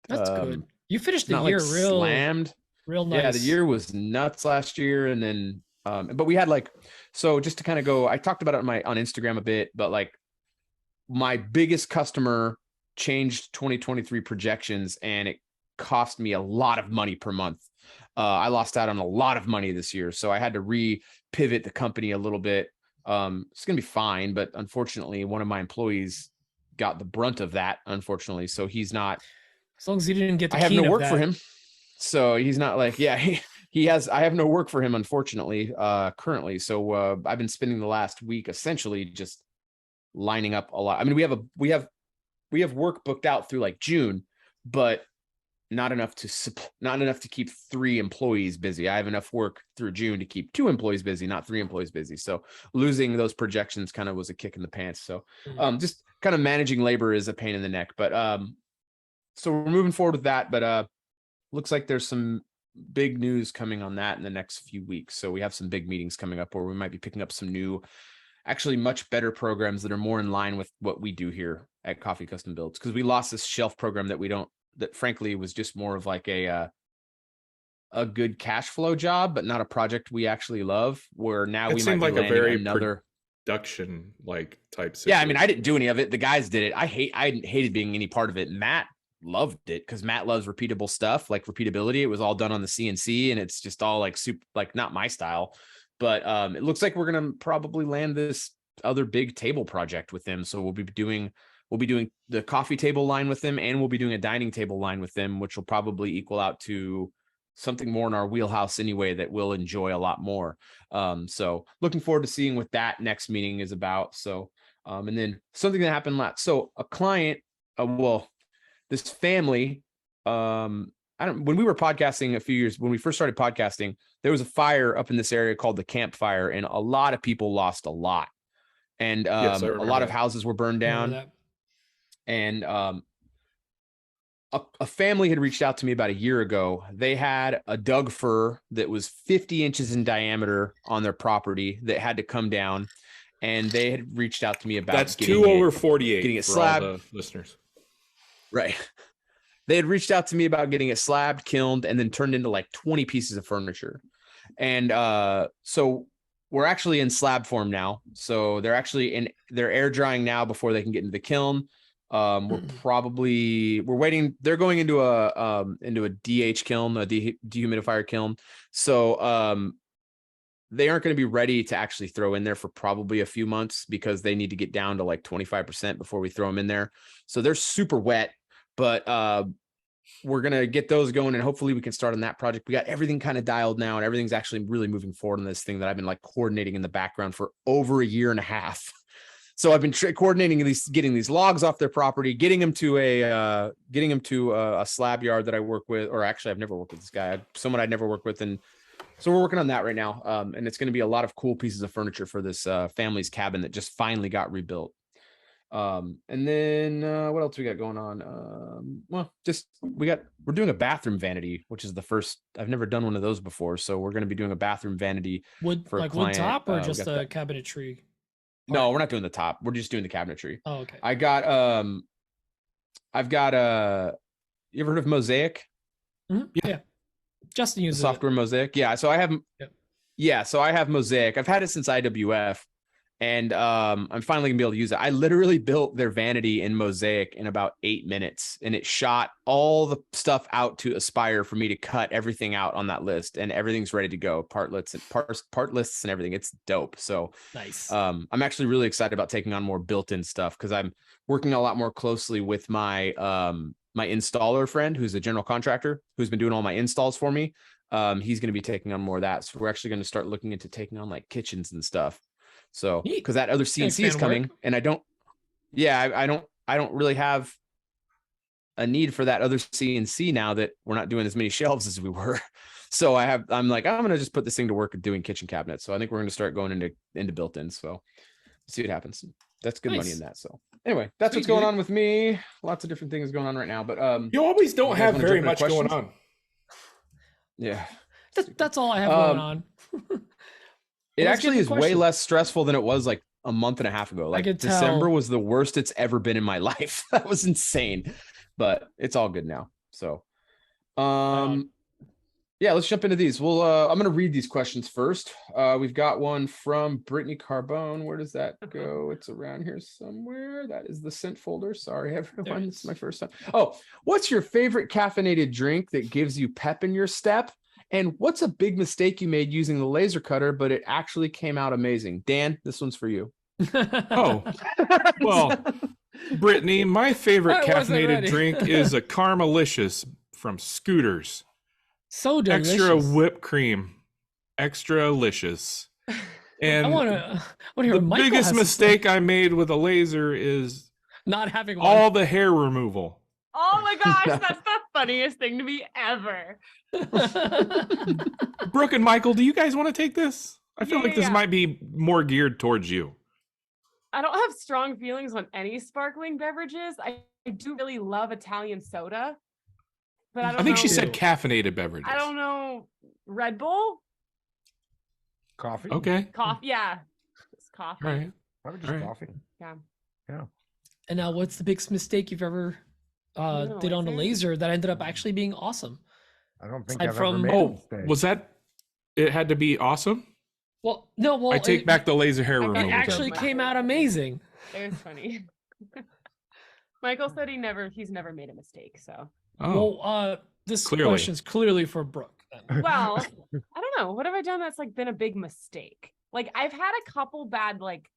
That's good. You finished the year like real slammed. real nice. Yeah, the year was nuts last year, and then but we had so just to kind of go, I talked about it on Instagram a bit, but like my biggest customer changed 2023 projections, and it cost me a lot of money per month. I lost out on a lot of money this year, so I had to pivot the company a little bit. It's gonna be fine, but unfortunately, one of my employees got the brunt of that, unfortunately. So he's not, as long as you didn't get the I have keen no of work that. for him. So he's not like, yeah, I have no work for him, unfortunately, currently. So I've been spending the last week essentially just lining up a lot. I mean, we have work booked out through like June, but not enough to keep 3 employees busy. I have enough work through June to keep 2 employees busy, not 3 employees busy. So losing those projections kind of was a kick in the pants. So just kind of managing labor is a pain in the neck. But so we're moving forward with that. But looks like there's some big news coming on that in the next few weeks. So we have some big meetings coming up where we might be picking up some new, actually much better programs that are more in line with what we do here at Coffee Custom Builds, because we lost this shelf program that frankly was just more of like a good cash flow job, but not a project we actually love, where now we might be like a landing very another production like type Yeah, I situation. mean, I didn't do any of it. The guys did it. I hated being any part of it. Matt loved it because Matt loves repeatable stuff, like repeatability. It was all done on the CNC, and it's just all like super, like not my style. But it looks like we're gonna probably land this other big table project with them. So we'll be doing the coffee table line with them, and we'll be doing a dining table line with them, which will probably equal out to something more in our wheelhouse anyway that we'll enjoy a lot more. So looking forward to seeing what that next meeting is about. So and then something that happened last. So a client, this family, when we were podcasting a few years, when we first started podcasting, there was a fire up in this area called the campfire, and a lot of people lost a lot. And Yes, I a remember lot of that. houses were burned Remember down. that? And a family had reached out to me about a year ago. They had a Doug fir that was 50 inches in diameter on their property that had to come down. And they had reached out to me about That's getting 2 over 48 getting it for slabbed. all the listeners. Right. They had reached out to me about getting it slabbed, kilned, and then turned into like 20 pieces of furniture. And so we're actually in slab form now. So they're air drying now before they can get into the kiln. We're waiting. They're going into a DH kiln, a dehumidifier kiln. So they aren't going to be ready to actually throw in there for probably a few months, because they need to get down to like 25% before we throw them in there. So they're super wet, but we're going to get those going, and hopefully we can start on that project. We got everything kind of dialed now, and everything's actually really moving forward on this thing that I've been like coordinating in the background for over a year and a half. So I've been coordinating getting these logs off their property, getting them to a slab yard that I work with, or actually I've never worked with this guy, someone I'd never worked with. And so we're working on that right now. And it's going to be a lot of cool pieces of furniture for this family's cabin that just finally got rebuilt. And then what else we got going on? We're doing a bathroom vanity, which is the first. I've never done one of those before. So we're going to be doing a bathroom vanity. Wood, for a like wood client. top, or We just got a cabinetry? No, we're not doing the top. We're just doing the cabinetry. Oh, okay. I've got you ever heard of Mosaic? Mhm. Yeah. Justin The uses software Mosaic. Yeah. So I have so I have Mosaic. I've had it since IWF, and I'm finally gonna be able to use it. I literally built their vanity in Mosaic in about 8 minutes, and it shot all the stuff out to Aspire for me to cut everything out on that list, and everything's ready to go. Part lists and everything. It's dope. So Nice. I'm actually really excited about taking on more built-in stuff, because I'm working a lot more closely with my my installer friend, who's a general contractor, who's been doing all my installs for me. He's going to be taking on more of that. So we're actually going to start looking into taking on like kitchens and stuff. So Neat. because that other CNC is coming, work. and I don't really have a need for that other CNC now that we're not doing as many shelves as we were. So I'm like, I'm going to just put this thing to work doing kitchen cabinets. So I think we're going to start going into built-ins. So see what happens. That's good money Nice. in that. So anyway, that's Sweet, what's going dude. on with me. Lots of different things going on right now, but You always don't guys have wanna very jump into much going questions? on. yeah, That's all I have going on. it Let's get actually into is way questions. less stressful than it was like a month and a half ago. Like could December tell. was the worst it's ever been in my life. That was insane, but it's all good now. So, yeah, let's jump into these. Well, I'm going to read these questions first. We've got one from Brittney Carbone. Where does that go? It's around here somewhere. That is the sent folder. Sorry, everyone. it This is is. my first time. Oh, what's your favorite caffeinated drink that gives you pep in your step? And what's a big mistake you made using the laser cutter, but it actually came out amazing? Dan, this one's for you. Oh, well, Brittany, my favorite I wasn't caffeinated ready. drink is a Caramelicious from Scooters. So delicious. Extra whipped cream. Extra licious. And I want to hear the what Michael biggest has to say. mistake I made with a laser is Not having one. all the hair removal. Oh my gosh, that's the funniest thing to me ever. Brooke and Michael, do you guys want to take this? I feel like this Yeah. might be more geared towards you. I don't have strong feelings on any sparkling beverages. I do really love Italian soda, but I don't I think know. she said caffeinated beverages. I don't know. Red Bull? Coffee. Okay. Coffee? Yeah. It's coffee. All right. Probably just All right. coffee. Yeah. And now, what's the biggest mistake you've ever a did on a laser? laser that ended up actually being awesome? I don't think Aside I've from- ever made a Oh, mistake. was that? It had to be awesome. Well, no. Well, I take back the laser hair I removal. It actually Michael. came out amazing. It was funny. Michael said he's never made a mistake. So, Oh, Well, this Clearly. question's clearly for Brooke. then. well, I don't know. What have I done that's like been a big mistake? Like I've had a couple bad like.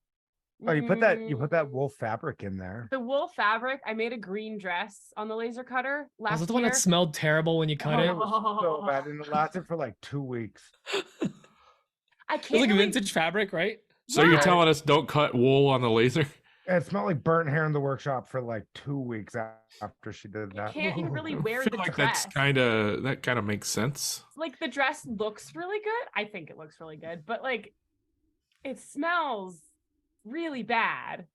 Oh, you put that wool fabric in there. The wool fabric. I made a green dress on the laser cutter last Was it the one year. that smelled terrible when you cut it? So bad, and it lasted for like 2 weeks. I It was can't like really- vintage fabric, right? so you're Yeah. telling us don't cut wool on the laser? And it smelled like burnt hair in the workshop for like 2 weeks after she did that. can't even really I wear feel the like dress. that kind of makes sense. Like the dress looks really good. I think it looks really good, but like it smells really bad.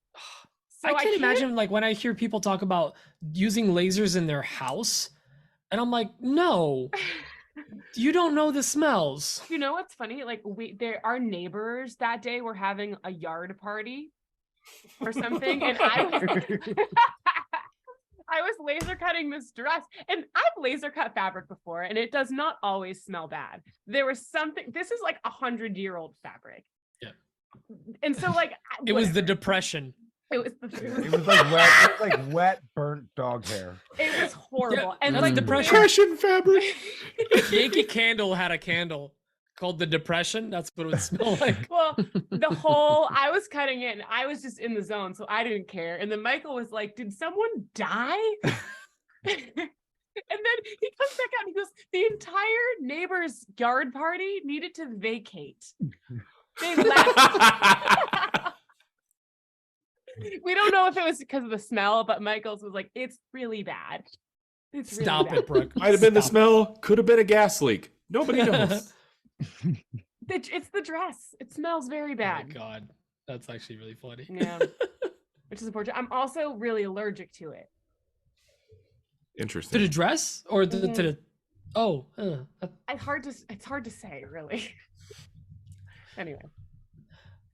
So I can't can't imagine like when I hear people talk about using lasers in their house, and I'm like, no, you don't know the smells. You know what's funny? Like our neighbors that day were having a yard party or something, and I was laser cutting this dress, and I've laser cut fabric before, and it does not always smell bad. There was something. This is like 100-year-old fabric. Yeah. And so like It was the whatever. depression. It was It was like wet. It was like wet, burnt dog hair. It was horrible. And that's like depression. Depression fabric. Yankee Candle had a candle called the Depression. That's what it would smell like. well, I was cutting it and I was just in the zone, so I didn't care. And then Michael was like, "Did someone die?" And then he comes back out and he goes, "The entire neighbor's yard party needed to vacate. They left." We don't know if it was because of the smell, but Michael's was like, "It's really bad. It's really Stop bad." it, Brooke. Might have been the Stop. smell. Could have been a gas leak. Nobody knows. It's the dress. It smells very Oh my bad. God, that's actually really funny. Yeah. Which is important. I'm also really allergic to it. To Interesting. the dress or to the? Oh, It's hard to say, really. Anyway,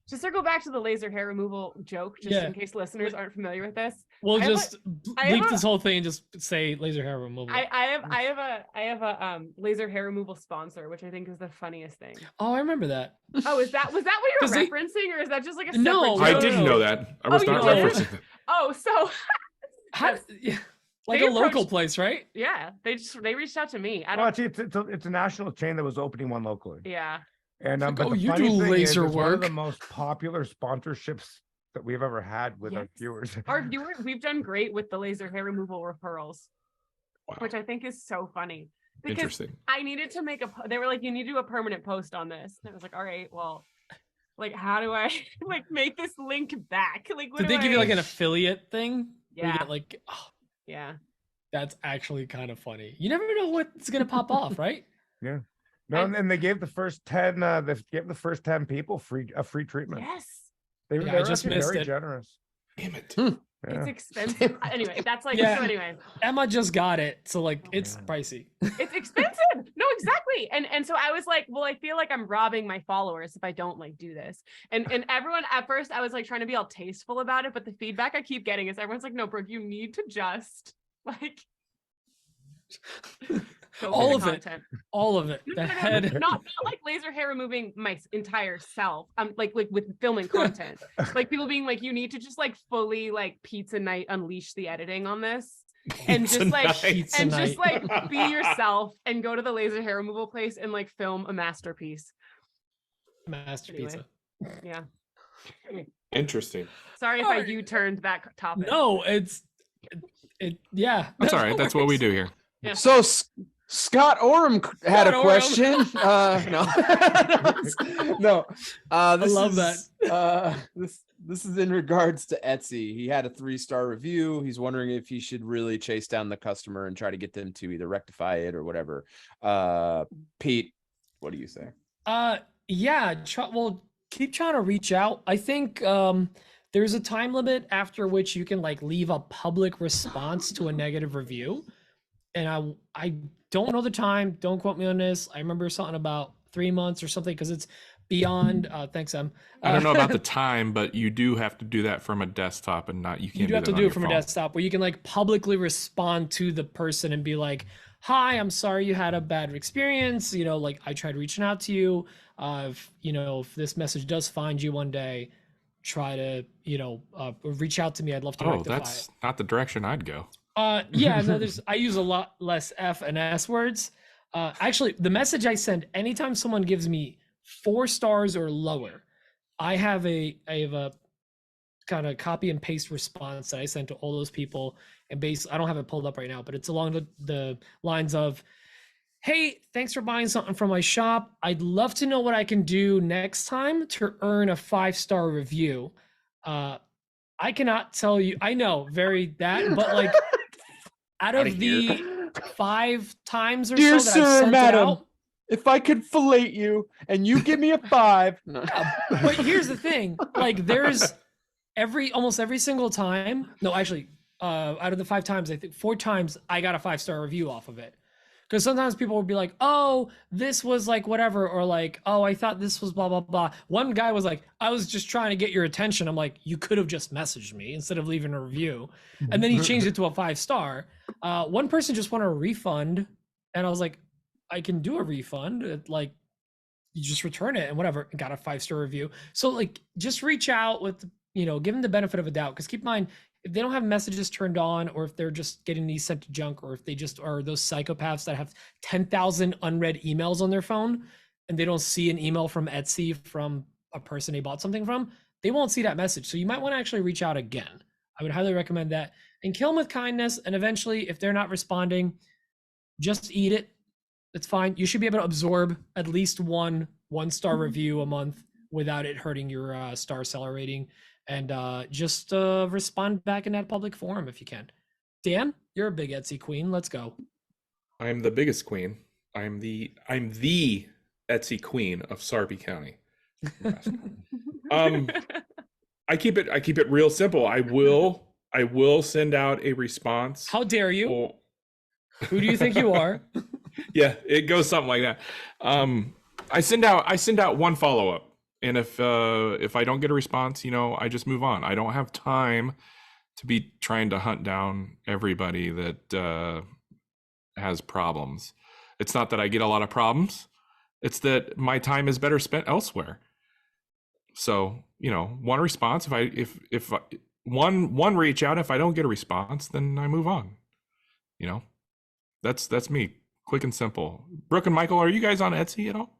to circle back to the laser hair removal joke, just Yeah. in case listeners aren't familiar with this, we'll I have just I have bleep a- this whole thing and just say laser hair removal. I have a laser hair removal sponsor, which I think is the funniest thing. Oh, I remember that. Oh, was that what you were 'Cause they- referencing, or is that just like a No, separate I joke? didn't know that. I was Oh, you not didn't? referencing that. Oh, so How, Yes. yeah, like They a local approached- place, right? yeah, they reached out to me. I Well, don't. actually, it's a national chain that was opening one locally. Yeah. And Like, but oh, the you funny do thing laser is, it's one of the work. most popular sponsorships that we've ever had with our Yes. viewers. Our viewers, we've done great with the laser hair removal referrals, Wow. which I think is so funny because Interesting. I needed to make they were like, "You need to do a permanent post on this." And I was like, "All right, well, like, how do I like make this link back? Like, what Did do they give you I-" like an affiliate thing? Where you Yeah. get like, oh, Yeah. that's actually kind of funny. You never know what's gonna pop off, right? No, And- and they gave the first 10. They gave the first 10 people a free treatment. Yes. They, Yeah, they I were just actually missed very it. generous. Damn it. Yeah. It's expensive. Anyway, that's like Yeah. so. Anyway, Emma just got it, so like it's Yeah. pricey. it's expensive. No, exactly. And so I was like, well, I feel like I'm robbing my followers if I don't like do this. And everyone at first I was like trying to be all tasteful about it, but the feedback I keep getting is everyone's like, "No, Brooke, you need to just like go All for the of it. content." All of it. No, The no, no, no, head. not like laser hair removing my entire self. Like with filming content. Like people being like, "You need to just like fully like pizza night unleash the editing on this." And just like Pizza and night. just like be yourself and go to the laser hair removal place and like film a masterpiece. Master Anyway. pizza. Yeah. Interesting. Sorry if I U-turned that topic. No, it's yeah. That's all no right. That's what we worries. do here. Yeah. So Scott Oram had Scott a Oram. question. No, no. I This love is, this This is in regards to Etsy. He had a 3-star review. He's wondering if he should really chase down the customer and try to get them to either rectify it or whatever. Pete, what do you say? Yeah, well, keep trying to reach out. I think there's a time limit after which you can like leave a public response to a negative review. And I don't know the time. Don't quote me on this. I remember something about 3 months or something because it's beyond. Thanks, Em. I don't know about the time, but you do have to do that from a desktop and not you can't. You do have to do it from phone. a desktop where you can like publicly respond to the person and be like, "Hi, I'm sorry you had a bad experience. You know, like I tried reaching out to you. If this message does find you one day, try to reach out to me. I'd love to rectify it." That's not the direction I'd go. Yeah, no, I use a lot less F and S words. Actually, the message I send anytime someone gives me 4 stars or lower, I have a kind of copy and paste response that I send to all those people. And I don't have it pulled up right now, but it's along the lines of, "Hey, thanks for buying something from my shop. I'd love to know what I can do next time to earn a 5-star review. I cannot tell you, I know, but like out of the 5 times or Dear so that sir, I've sent madam, it out. If I could fillet you and you give me a 5. But here's the thing, like there's almost every single time. No, actually, out of the 5 times, I think 4 times I got a 5-star review off of it. Because sometimes people would be like, "Oh, this was like whatever," or like, "Oh, I thought this was blah, blah, blah." One guy was like, "I was just trying to get your attention." I'm like, "You could have just messaged me instead of leaving a review." And then he changed it to a 5-star. One person just wanted a refund. And I was like, "I can do a refund. Like, you just return it and whatever." And got a 5-star review. So like, just reach out with, give them the benefit of a doubt. Because keep in mind, if they don't have messages turned on, or if they're just getting these sent to junk, or if they just are those psychopaths that have 10,000 unread emails on their phone and they don't see an email from Etsy from a person they bought something from, they won't see that message. So you might want to actually reach out again. I would highly recommend that, and kill them with kindness. And eventually, if they're not responding, just eat it. It's fine. You should be able to absorb at least one-star review a month without it hurting your star seller rating. And just respond back in that public forum if you can. Dan, you're a big Etsy queen. Let's go. I'm the biggest queen. I'm the Etsy queen of Sarpy County. I keep it real simple. I will send out a response. How dare you? Who do you think you are? Yeah, it goes something like that. I send out one follow-up. And if I don't get a response, I just move on. I don't have time to be trying to hunt down everybody that has problems. It's not that I get a lot of problems. It's that my time is better spent elsewhere. So, one response, if one reach out, if I don't get a response, then I move on. That's me. Quick and simple. Brooke and Michael, are you guys on Etsy at all?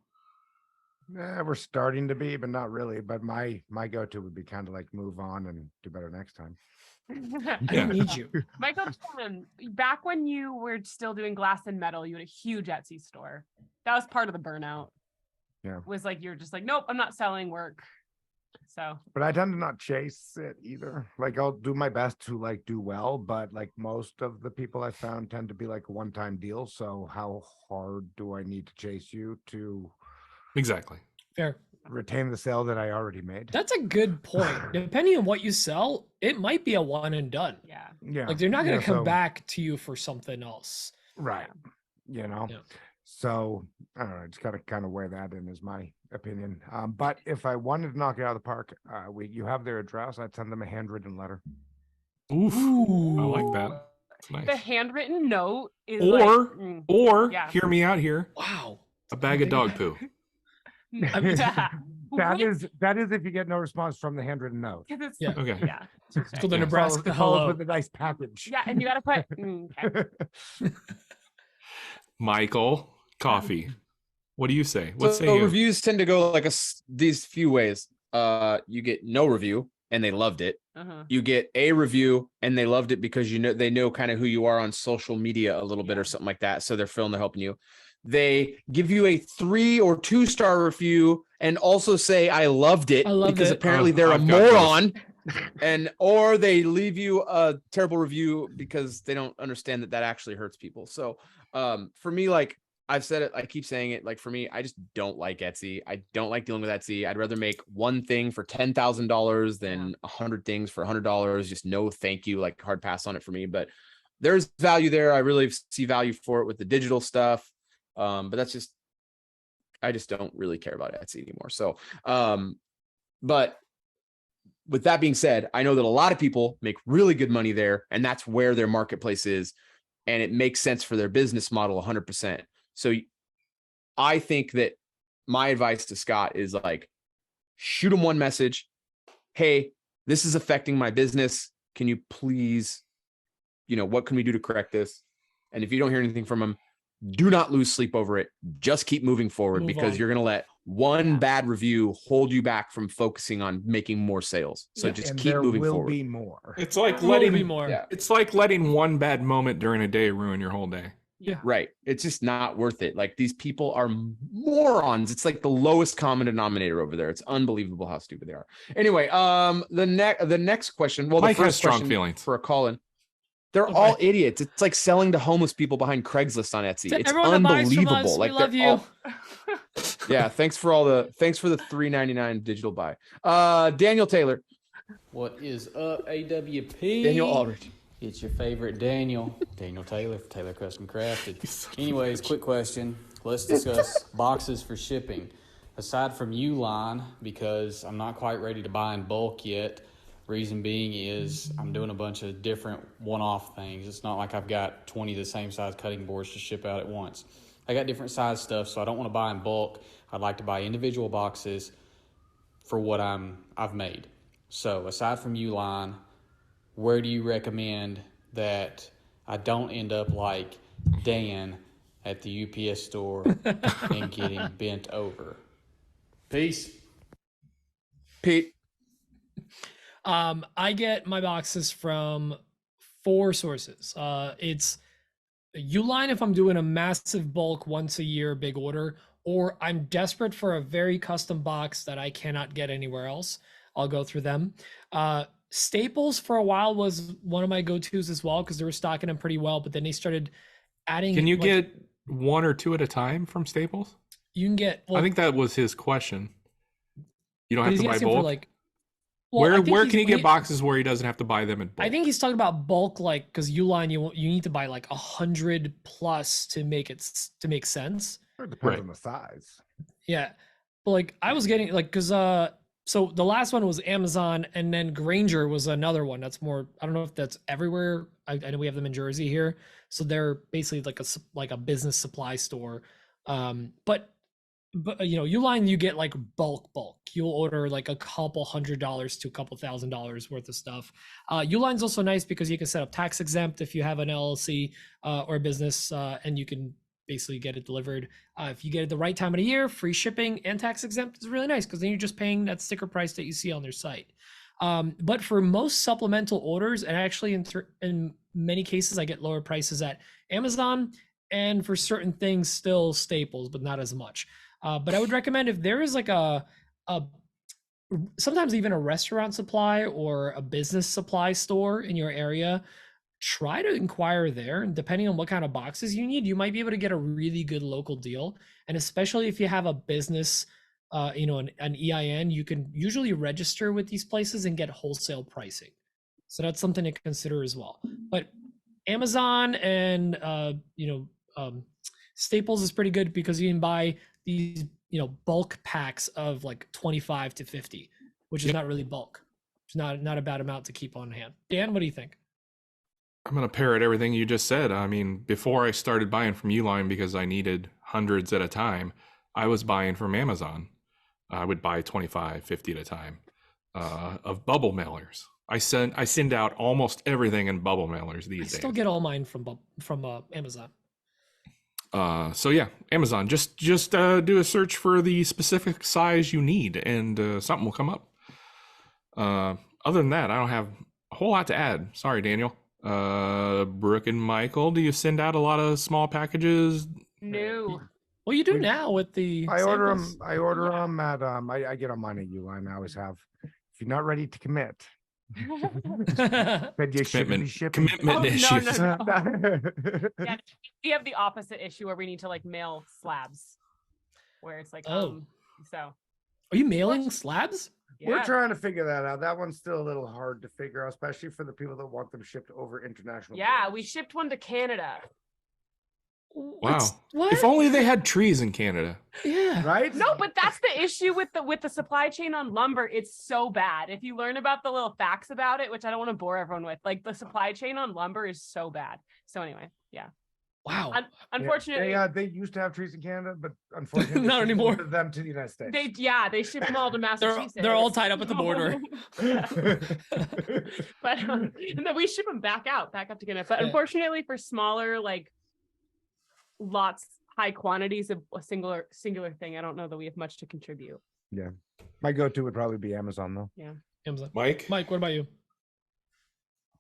We're starting to be, but not really. But my go-to would be kind of like move on and do better next time. I don't need you. Michael, back when you were still doing glass and metal, you had a huge Etsy store. That was part of the burnout. Yeah. Was like, you're just like, nope, I'm not selling work. So. But I tend to not chase it either. Like, I'll do my best to like do well, but like most of the people I found tend to be like a one-time deal. So how hard do I need to chase you to Exactly. Fair. retain the sale that I already made? That's a good point. Depending on what you sell, it might be a one and done. Yeah. Yeah. Like they're not going to come so- back to you for something else. Right. Yeah. So I don't know, just kind of weigh that in is my opinion. But if I wanted to knock it out of the park, you have their address. I'd send them a handwritten letter. Oof. I like that. It's nice. The handwritten note is Or yeah. hear me out here. Wow. A bag of dog poo. That is if you get no response from the handwritten note. Yeah. Okay. Yeah. It's called the Yeah. Nebraska Follows hello. with a nice package. Yeah, and you gotta put okay. Michael, coffee. What do you say? What say So you? reviews tend to go like these few ways. You get no review and they loved it. Uh-huh. You get a review and they loved it because they know kind of who you are on social media a little bit or something like that. So they're feeling they're helping you. They give you a 3 or 2 star review and also say I loved it I loved because it. apparently they're a I've got moron, or they leave you a terrible review because they don't understand that actually hurts people. So for me, like I've said it, I keep saying it, like for me, I just don't like Etsy. I don't like dealing with Etsy. I'd rather make one thing for $10,000 than 100 things for $100. Just no thank you, like hard pass on it for me. But there's value there. I really see value for it with the digital stuff. But I just don't really care about Etsy anymore. So, but with that being said, I know that a lot of people make really good money there, and that's where their marketplace is, and it makes sense for their business model 100%. So I think that my advice to Scott is like, shoot him one message. Hey, this is affecting my business. Can you please, what can we do to correct this? And if you don't hear anything from him, do not lose sleep over it. Just keep moving forward, because you're going to let one bad review hold you back from focusing on making more sales. So just keep moving forward. There will be more. It's like it's like letting one bad moment during a day ruin your whole day. Yeah. Right. It's just not worth it. Like, these people are morons. It's like the lowest common denominator over there. It's unbelievable how stupid they are. Anyway, the next question. Well, Mike the has first strong question feelings for a call-in. They're all idiots. It's like selling to homeless people behind Craigslist on Etsy. It's everyone that buys from unbelievable. us, Like, we love you. all... Yeah, thanks for the $3.99 digital buy. Daniel Taylor. What is up, AWP? Daniel Aldridge. It's your favorite Daniel Taylor for Taylor Custom Crafted. Anyways, quick question. Let's discuss boxes for shipping. Aside from Uline, because I'm not quite ready to buy in bulk yet. Reason being is I'm doing a bunch of different one-off things. It's not like I've got 20 of the same size cutting boards to ship out at once. I got different size stuff, so I don't want to buy in bulk. I'd like to buy individual boxes for what I've made. So aside from Uline, where do you recommend that I don't end up like Dan at the UPS store and getting bent over? Peace. Pete. I get my boxes from 4 sources. It's Uline if I'm doing a massive bulk once a year big order, or I'm desperate for a very custom box that I cannot get anywhere else. I'll go through them. Staples for a while was one of my go-tos as well, because they were stocking them pretty well, but then they started adding. Can you get 1 or 2 at a time from Staples? You can get. I think that was his question. You don't have to buy bulk. Where can he get boxes where he doesn't have to buy them in bulk? I think he's talking about bulk, like, because Uline you need to buy like 100 plus to make sense. It depends on the size. Yeah, but like I was getting like, because so the last one was Amazon, and then Granger was another one that's more, I don't know if that's everywhere. I know we have them in Jersey here, so they're basically like a business supply store. But Uline, you get like bulk. You'll order like a couple $100 to a couple $1,000 worth of stuff. Uline's also nice because you can set up tax exempt if you have an LLC or a business, and you can basically get it delivered. If you get it the right time of the year, free shipping and tax exempt is really nice, because then you're just paying that sticker price that you see on their site. But for most supplemental orders, and actually in many cases, I get lower prices at Amazon, and for certain things still Staples, but not as much. But I would recommend, if there is like a sometimes even a restaurant supply or a business supply store in your area, try to inquire there. And depending on what kind of boxes you need, you might be able to get a really good local deal. And especially if you have a business, an EIN, you can usually register with these places and get wholesale pricing. So that's something to consider as well. But Amazon and Staples is pretty good, because you can buy these bulk packs of like 25 to 50, which is not really bulk. It's not a bad amount to keep on hand. Dan, what do you think? I'm going to parrot everything you just said. I mean, before I started buying from Uline because I needed hundreds at a time, I was buying from Amazon. I would buy 25, 50 at a time of bubble mailers. I send out almost everything in bubble mailers these days. I still get all mine from Amazon. So yeah, Amazon, just do a search for the specific size you need, and something will come up. Other than that, I don't have a whole lot to add. Sorry, Daniel. Brooke and Michael, do you send out a lot of small packages? No. Well, you do now with the. I order them. samples. I order them at I get them on a Uline. I always have. If you're not ready to commit, then you shouldn't be shipping. Commitment Oh, issues. no. Yeah, we have the opposite issue where we need to like mail slabs, where it's like so. Are you mailing slabs? We're Yeah. trying to figure that out. That one's still a little hard to figure out, especially for the people that want them shipped over international. Yeah, borders. we shipped one to Canada. Wow. What? If only they had trees in Canada. Yeah. Right? No, but that's the issue with the supply chain on lumber. It's so bad. If you learn about the little facts about it, which I don't want to bore everyone with, like the supply chain on lumber is so bad. So anyway, yeah. Wow. Unfortunately, They used to have trees in Canada, but unfortunately, Not they anymore. moved them to the United States. they ship them all to Massachusetts. They're all tied up at the border. But and then we ship them back up to Canada. But Yeah. unfortunately, for smaller like lots, high quantities of a singular thing, I don't know that we have much to contribute. Yeah, my go-to would probably be Amazon, though. Amazon. Mike? Mike, what about you?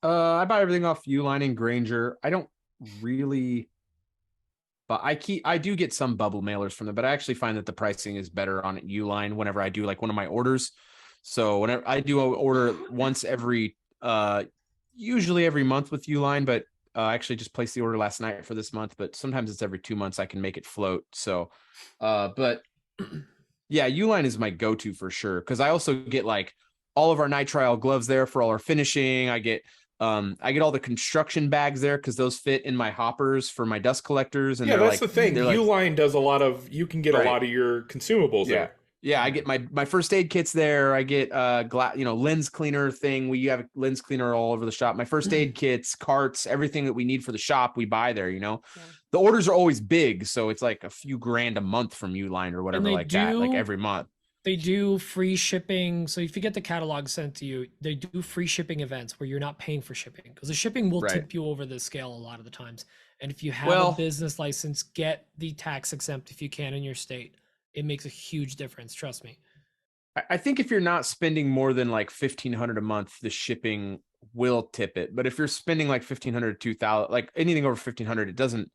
I buy everything off Uline and Granger. I don't really, but I do get some bubble mailers from them, but I actually find that the pricing is better on Uline whenever I do like one of my orders. So whenever I do order once usually every month with Uline, but I actually just placed the order last night for this month, but sometimes it's every 2 months I can make it float. So, but yeah, Uline is my go-to for sure. Cause I also get like all of our nitrile gloves there for all our finishing. I get all the construction bags there because those fit in my hoppers for my dust collectors. And Yeah, they're that's like, the thing. they're like- Uline does a lot of, you can get Right. a lot of your consumables Yeah. there. Yeah, I get my first aid kits there. I get lens cleaner thing. We have a lens cleaner all over the shop. My first aid kits, carts, everything that we need for the shop, we buy there, Yeah. The orders are always big, so it's like a few grand a month from Uline or whatever they like that, like do- every month. They do free shipping. So if you get the catalog sent to you, they do free shipping events where you're not paying for shipping because the shipping will Right. tip you over the scale a lot of the times. And if you have Well- a business license, get the tax exempt if you can in your state. It makes a huge difference. Trust me. I think if you're not spending more than like $1,500 a month, the shipping will tip it. But if you're spending like $1,500, $2,000, like anything over $1,500, it doesn't.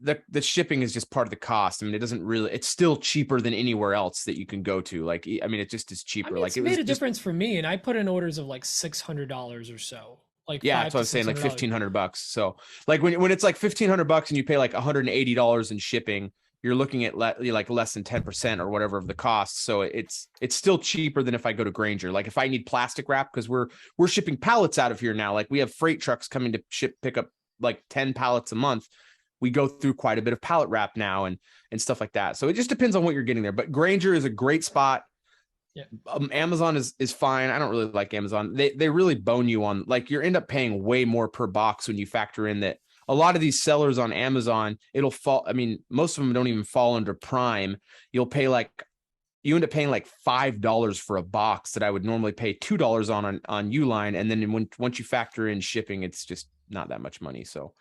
The shipping is just part of the cost. I mean, it doesn't really. It's still cheaper than anywhere else that you can go to. Like, I mean, it just is cheaper. I mean, Like it's it was made a just, difference for me, and I put in orders of like $600 or so. Like yeah, $500 that's what I was saying. Like $600. $1,500. So like when it's like $1,500 and you pay like $180 in shipping, you're looking at like less than 10% or whatever of the cost. So it's still cheaper than if I go to Granger. Like if I need plastic wrap, because we're shipping pallets out of here now. Like we have freight trucks coming to pick up like 10 pallets a month. We go through quite a bit of pallet wrap now and stuff like that. So it just depends on what you're getting there. But Granger is a great spot. Yeah. Amazon is fine. I don't really like Amazon. They really bone you on, like you end up paying way more per box when you factor in that a lot of these sellers on Amazon, it'll fall. I mean, most of them don't even fall under Prime. You end up paying like $5 for a box that I would normally pay $2 on Uline. And then once you factor in shipping, it's just not that much money. So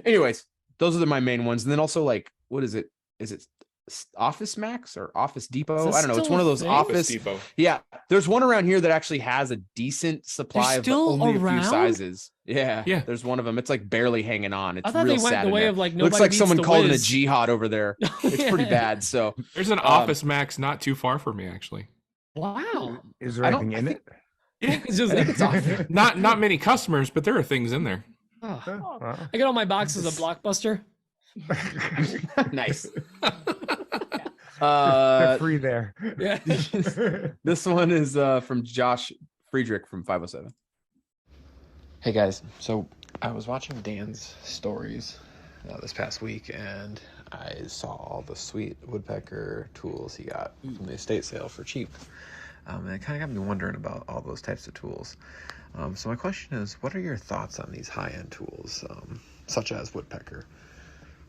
anyways, those are my main ones. And then also like, what is it? Is it Office Max or Office Depot? Is I that don't know. It's still one of a those thing? office. Depot. Yeah, there's one around here that actually has a decent supply They're of still only a around? few sizes. Yeah, Yeah. There's one of them. It's like barely hanging on. It's I thought real they went sad the in way there. of like Looks nobody like beats someone the called in a Wiz. jihad over there. It's pretty Yeah. bad. So There's an Office Max not too far from me, actually. Wow. Is there I don't- anything in it? It's just I think it's off. Not many customers, but there are things in there. Oh. Oh, I get all my boxes of Blockbuster. Nice. they're free there. Yeah. This one is from Josh Friedrich from 507. Hey guys, so I was watching Dan's stories this past week and I saw all the sweet woodpecker tools he got from the estate sale for cheap. And it kind of got me wondering about all those types of tools. So my question is, what are your thoughts on these high-end tools, such as woodpecker,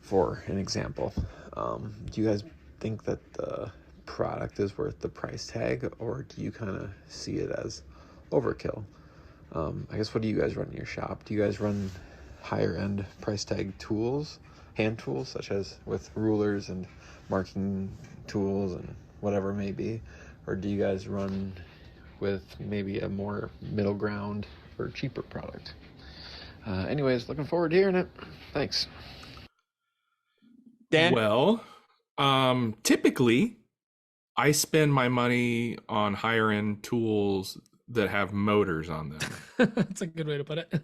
for an example? Do you guys think that the product is worth the price tag, or do you kind of see it as overkill? I guess, what do you guys run in your shop? Do you guys run higher end price tag tools, hand tools, such as with rulers and marking tools and whatever it may be? Or do you guys run with maybe a more middle ground or cheaper product? Anyways, looking forward to hearing it. Thanks. Dan? Well, typically I spend my money on higher end tools that have motors on them. That's a good way to put it.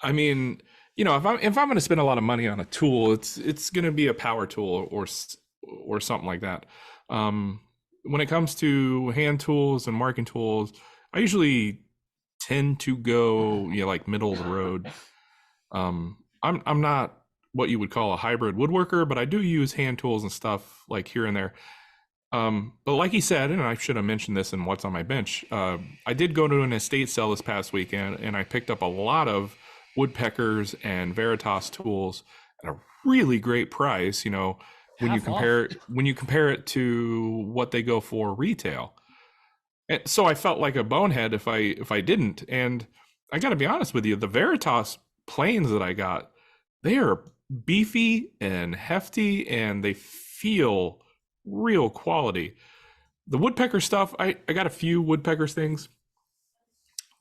I mean, if I'm going to spend a lot of money on a tool, it's going to be a power tool or something like that. When it comes to hand tools and marking tools, I usually tend to go, like middle of the road. I'm not what you would call a hybrid woodworker, but I do use hand tools and stuff like here and there. But like he said, and I should have mentioned this in what's on my bench, I did go to an estate sale this past weekend, and I picked up a lot of woodpeckers and Veritas tools at a really great price. When you compare it to what they go for retail. And so I felt like a bonehead if I didn't. And I got to be honest with you, the Veritas planes that I got, they are beefy and hefty, and they feel real quality. The woodpecker stuff, I got a few woodpeckers things.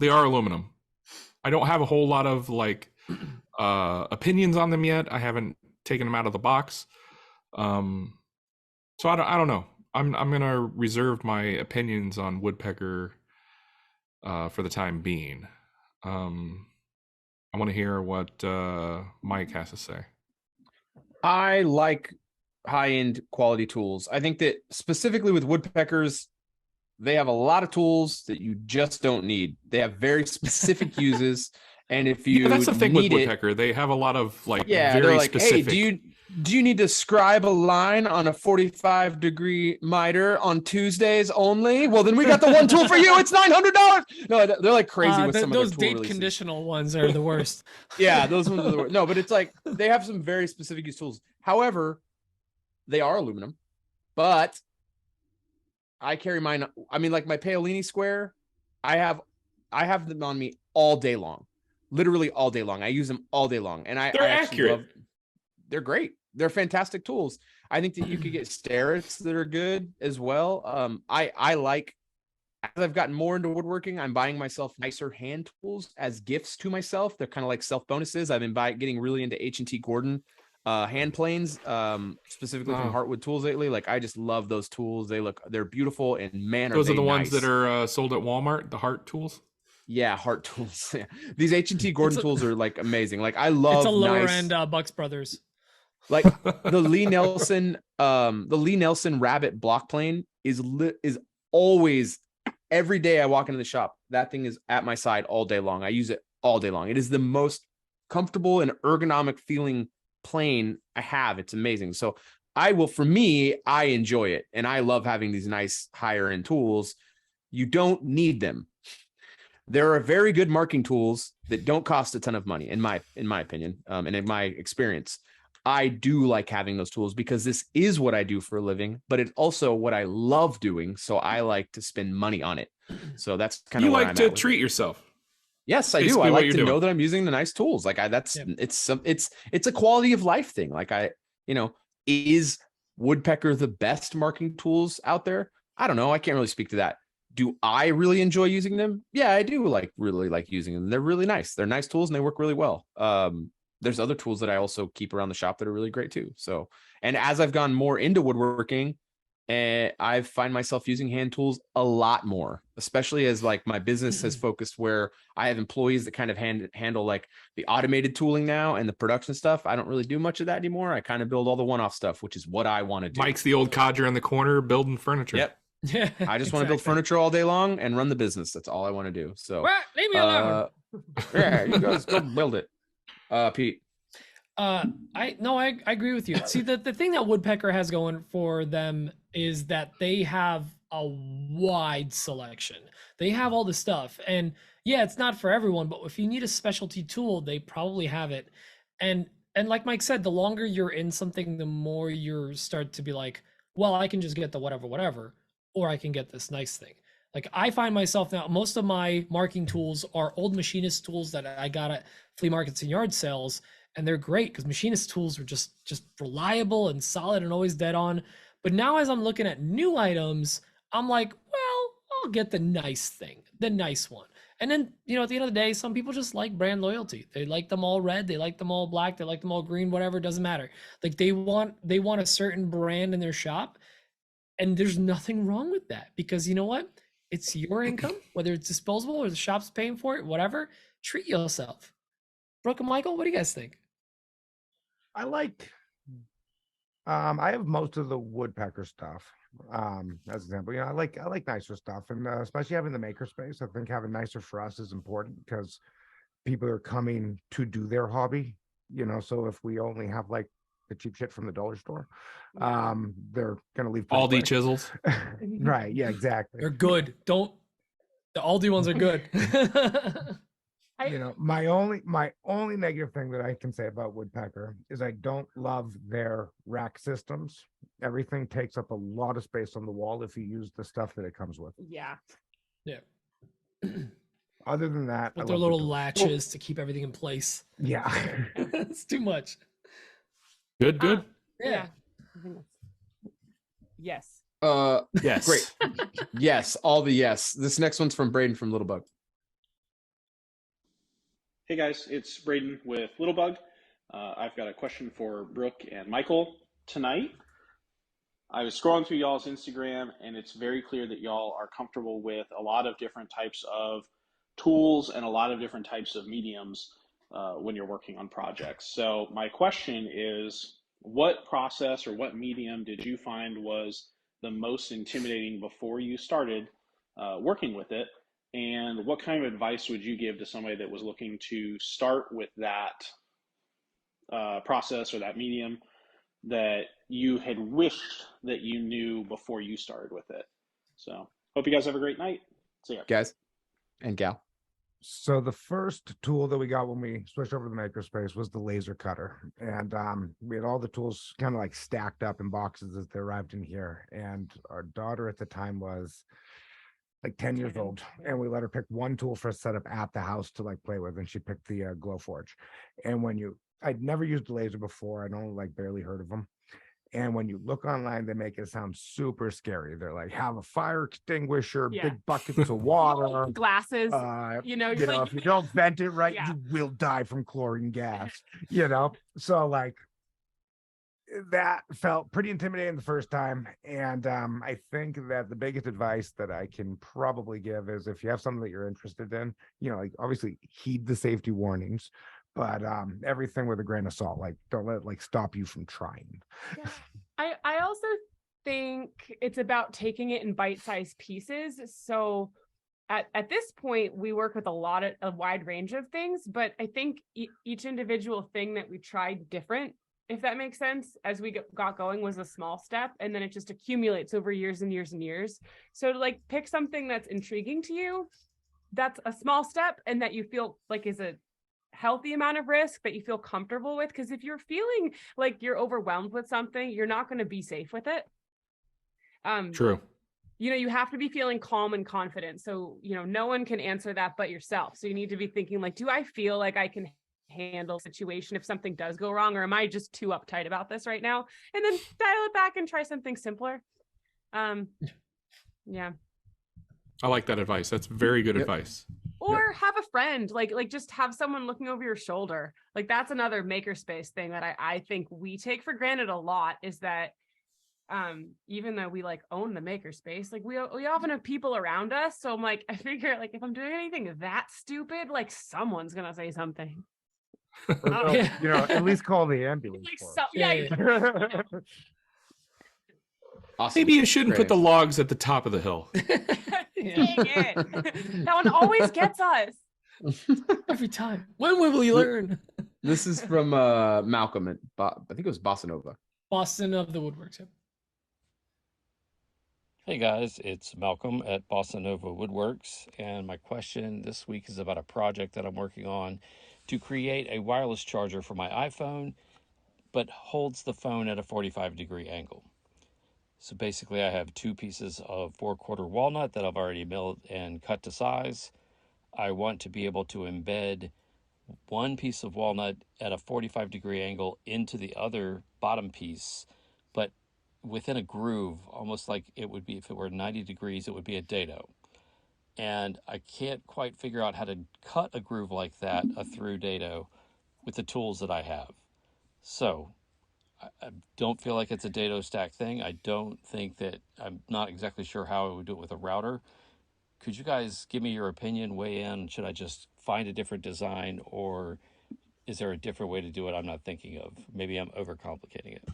They are aluminum. I don't have a whole lot of opinions on them yet. I haven't taken them out of the box. So I don't know. I'm gonna reserve my opinions on woodpecker for the time being. I want to hear what Mike has to say. I like high-end quality tools. I think that specifically with woodpeckers, they have a lot of tools that you just don't need. They have very specific uses, and if you that's the thing need with woodpecker, they have a lot of they're very like, specific. Hey, do you need to scribe a line on a 45-degree miter on Tuesdays only? Well, then we got the one tool for you. It's $900. No, they're like crazy with some those of their tool date releases. conditional ones are the worst. Yeah, those ones are the worst. No, but it's like they have some very specific use tools. However, they are aluminum, but I carry mine. I mean, like my Paolini square, I have them on me all day long, literally all day long. I use them all day long, and They're I actually accurate. they're great. They're fantastic tools. I think that you could get Starretts that are good as well. I like, as I've gotten more into woodworking, I'm buying myself nicer hand tools as gifts to myself. They're kind of like self bonuses. I've been getting really into H&T Gordon hand planes, specifically from Heartwood Tools lately. Like, I just love those tools. They're beautiful, and man, Those are the ones nice. that are sold at Walmart, the Heart tools. Yeah, Heart Tools. These H&T Gordon tools are like amazing. Like, I love it's a lower nice, end Bucks Brothers. like the Lee Nelson Rabbit block plane is always, every day I walk into the shop, that thing is at my side all day long. I use it all day long. It is the most comfortable and ergonomic feeling plane I have. It's amazing. So for me, I enjoy it, and I love having these nice higher end tools. You don't need them. There are very good marking tools that don't cost a ton of money, in my opinion, and in my experience. I do like having those tools because this is what I do for a living, but it's also what I love doing. So I like to spend money on it. So that's kind of you where like I'm to at with treat it. yourself. Yes, I do. I like to know that I'm using the nice tools. Like, it's a quality of life thing. Like, is woodpecker the best marking tools out there? I don't know. I can't really speak to that. Do I really enjoy using them? Yeah, I do really like using them. They're really nice. They're nice tools and they work really well. There's other tools that I also keep around the shop that are really great too. So, and as I've gone more into woodworking, I find myself using hand tools a lot more, especially as like my business has focused where I have employees that kind of handle like the automated tooling now and the production stuff. I don't really do much of that anymore. I kind of build all the one-off stuff, which is what I want to do. Mike's the old codger in the corner building furniture. Yep. Yeah, I just want to build furniture all day long and run the business. That's all I want to do. So leave me alone. Yeah, you guys go build it. Pete. I agree with you. See, the thing that woodpecker has going for them is that they have a wide selection. They have all the stuff, and yeah, it's not for everyone, but if you need a specialty tool, they probably have it. And like Mike said, the longer you're in something, the more you start to be like, well, I can just get the whatever, or I can get this nice thing. Like, I find myself now, most of my marking tools are old machinist tools that I got at flea markets and yard sales. And they're great because machinist tools are just reliable and solid and always dead on. But now as I'm looking at new items, I'm like, well, I'll get the nice thing, the nice one. And then, at the end of the day, some people just like brand loyalty. They like them all red, they like them all black, they like them all green, whatever, it doesn't matter. Like they want a certain brand in their shop, and there's nothing wrong with that, because you know what? It's your income, whether it's disposable or the shop's paying for it, whatever. Treat yourself. Brooke and Michael, what do you guys think? I have most of the woodpecker stuff. As an example, I like nicer stuff, and especially having the makerspace. I think having nicer for us is important because people are coming to do their hobby. So if we only have like the cheap shit from the dollar store, they're gonna leave pretty Aldi quick. chisels. Right? Yeah, exactly. They're good. The Aldi ones are good. My only negative thing that I can say about woodpecker is I don't love their rack systems. Everything takes up a lot of space on the wall if you use the stuff that it comes with. Yeah. Yeah. Other than that, With I their love the little tools. latches to keep everything in place. Yeah. It's too much. Good. Yeah. I think that's... Yes. Yes. Great. Yes, all the yes. This next one's from Braden from Little Bug. Hey guys, it's Braden with Littlebug. I've got a question for Brooke and Michael tonight. I was scrolling through y'all's Instagram, and it's very clear that y'all are comfortable with a lot of different types of tools and a lot of different types of mediums when you're working on projects. So my question is, what process or what medium did you find was the most intimidating before you started working with it? And what kind of advice would you give to somebody that was looking to start with that process or that medium that you had wished that you knew before you started with it? So hope you guys have a great night. See ya. Guys and gal. So the first tool that we got when we switched over to the makerspace was the laser cutter, and we had all the tools kind of like stacked up in boxes as they arrived in here. And our daughter at the time was like 10 years old, and we let her pick one tool for a setup at the house to like play with, and she picked the Glowforge. And I'd never used a laser before. I'd only like barely heard of them. And when you look online, they make it sound super scary. They're like, have a fire extinguisher, big buckets of water, glasses. Like, if you don't vent it right, you will die from chlorine gas. So like that felt pretty intimidating the first time. And I think that the biggest advice that I can probably give is, if you have something that you're interested in, like obviously heed the safety warnings, but everything with a grain of salt. Like, don't let it like stop you from trying. Yeah. I also think it's about taking it in bite-sized pieces. So at this point, we work with a wide range of things, but I think each individual thing that we tried different, if that makes sense, as we got going, was a small step, and then it just accumulates over years and years and years. So to like pick something that's intriguing to you, that's a small step, and that you feel like is a healthy amount of risk that you feel comfortable with. Because if you're feeling like you're overwhelmed with something, you're not going to be safe with it. True. You have to be feeling calm and confident. So, no one can answer that but yourself. So you need to be thinking like, do I feel like I can handle the situation if something does go wrong, or am I just too uptight about this right now? And then dial it back and try something simpler. Yeah. I like that advice. That's very good advice. Or have a friend, like just have someone looking over your shoulder. Like that's another makerspace thing that I think we take for granted a lot, is that even though we like own the makerspace, like we often have people around us. So I'm like, I figure like if I'm doing anything that stupid, like someone's gonna say something. At least call the ambulance. Awesome. Maybe you shouldn't put the logs at the top of the hill. Dang it. That one always gets us. Every time. When will we learn? This is from Malcolm at I think it was Bossa Nova. Boston of the Woodworks. Hey guys, it's Malcolm at Bossa Nova Woodworks, and my question this week is about a project that I'm working on to create a wireless charger for my iPhone, but holds the phone at a 45-degree angle. So basically I have two pieces of 4/4 walnut that I've already milled and cut to size. I want to be able to embed one piece of walnut at a 45-degree angle into the other bottom piece, but within a groove, almost like it would be if it were 90 degrees, it would be a dado. and I can't quite figure out how to cut a groove like that, a through dado, with the tools that I have. So I don't feel like it's a dado stack thing. I don't think that, I'm not exactly sure how I would do it with a router. Could you guys give me your opinion, weigh in? Should I just find a different design, or is there a different way to do it I'm not thinking of? Maybe I'm overcomplicating it.